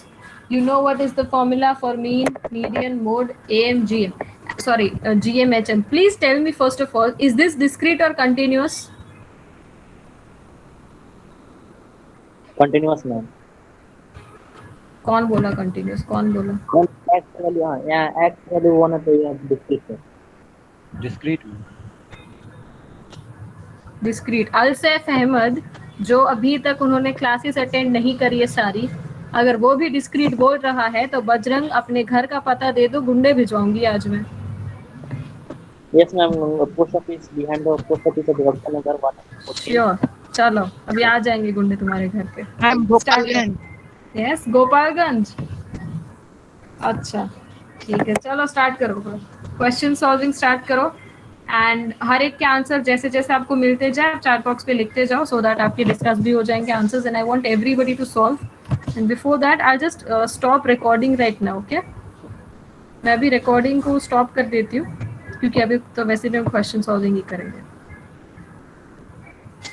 You know what is the formula for mean, median, mode, AM, GM. Sorry, GM, HM. Please tell me first of all, is this discrete or continuous? Continuous ma'am. कौन बोला continuous? कौन बोला? X value, हाँ यहाँ X value होना चाहिए discrete है. Discrete discrete. अलसैफ Ahmad जो अभी तक उन्होंने क्लासेस अटेंड नहीं करी है सारी, अगर वो भी डिस्क्रीट बोल रहा है तो बजरंग अपने घर का पता दे दो, गुंडे भिजवाऊंगी आज मैं. Yes ma'am, post office behind the post office डेवलपर नगर वाला. श्योर, चलो अभी आ जाएंगे गुंडे तुम्हारे घर पे. मैम गोपालगंज. यस गोपालगंज. अच्छा ठीक है, चलो स्टार्ट करो. क्वेश्चन सॉल्विंग स्टार्ट करो एंड हर एक के आंसर जैसे जैसे आपको मिलते जाए आप चैट बॉक्स पे लिखते जाओ सो दैट आपके डिस्कस भी हो जाएंगे answers. And I want everybody to solve and before that I just stop recording right now. Okay मैं अभी रिकॉर्डिंग को स्टॉप कर देती हूँ क्योंकि अभी तो वैसे भी हम क्वेश्चन सॉल्विंग ही करेंगे.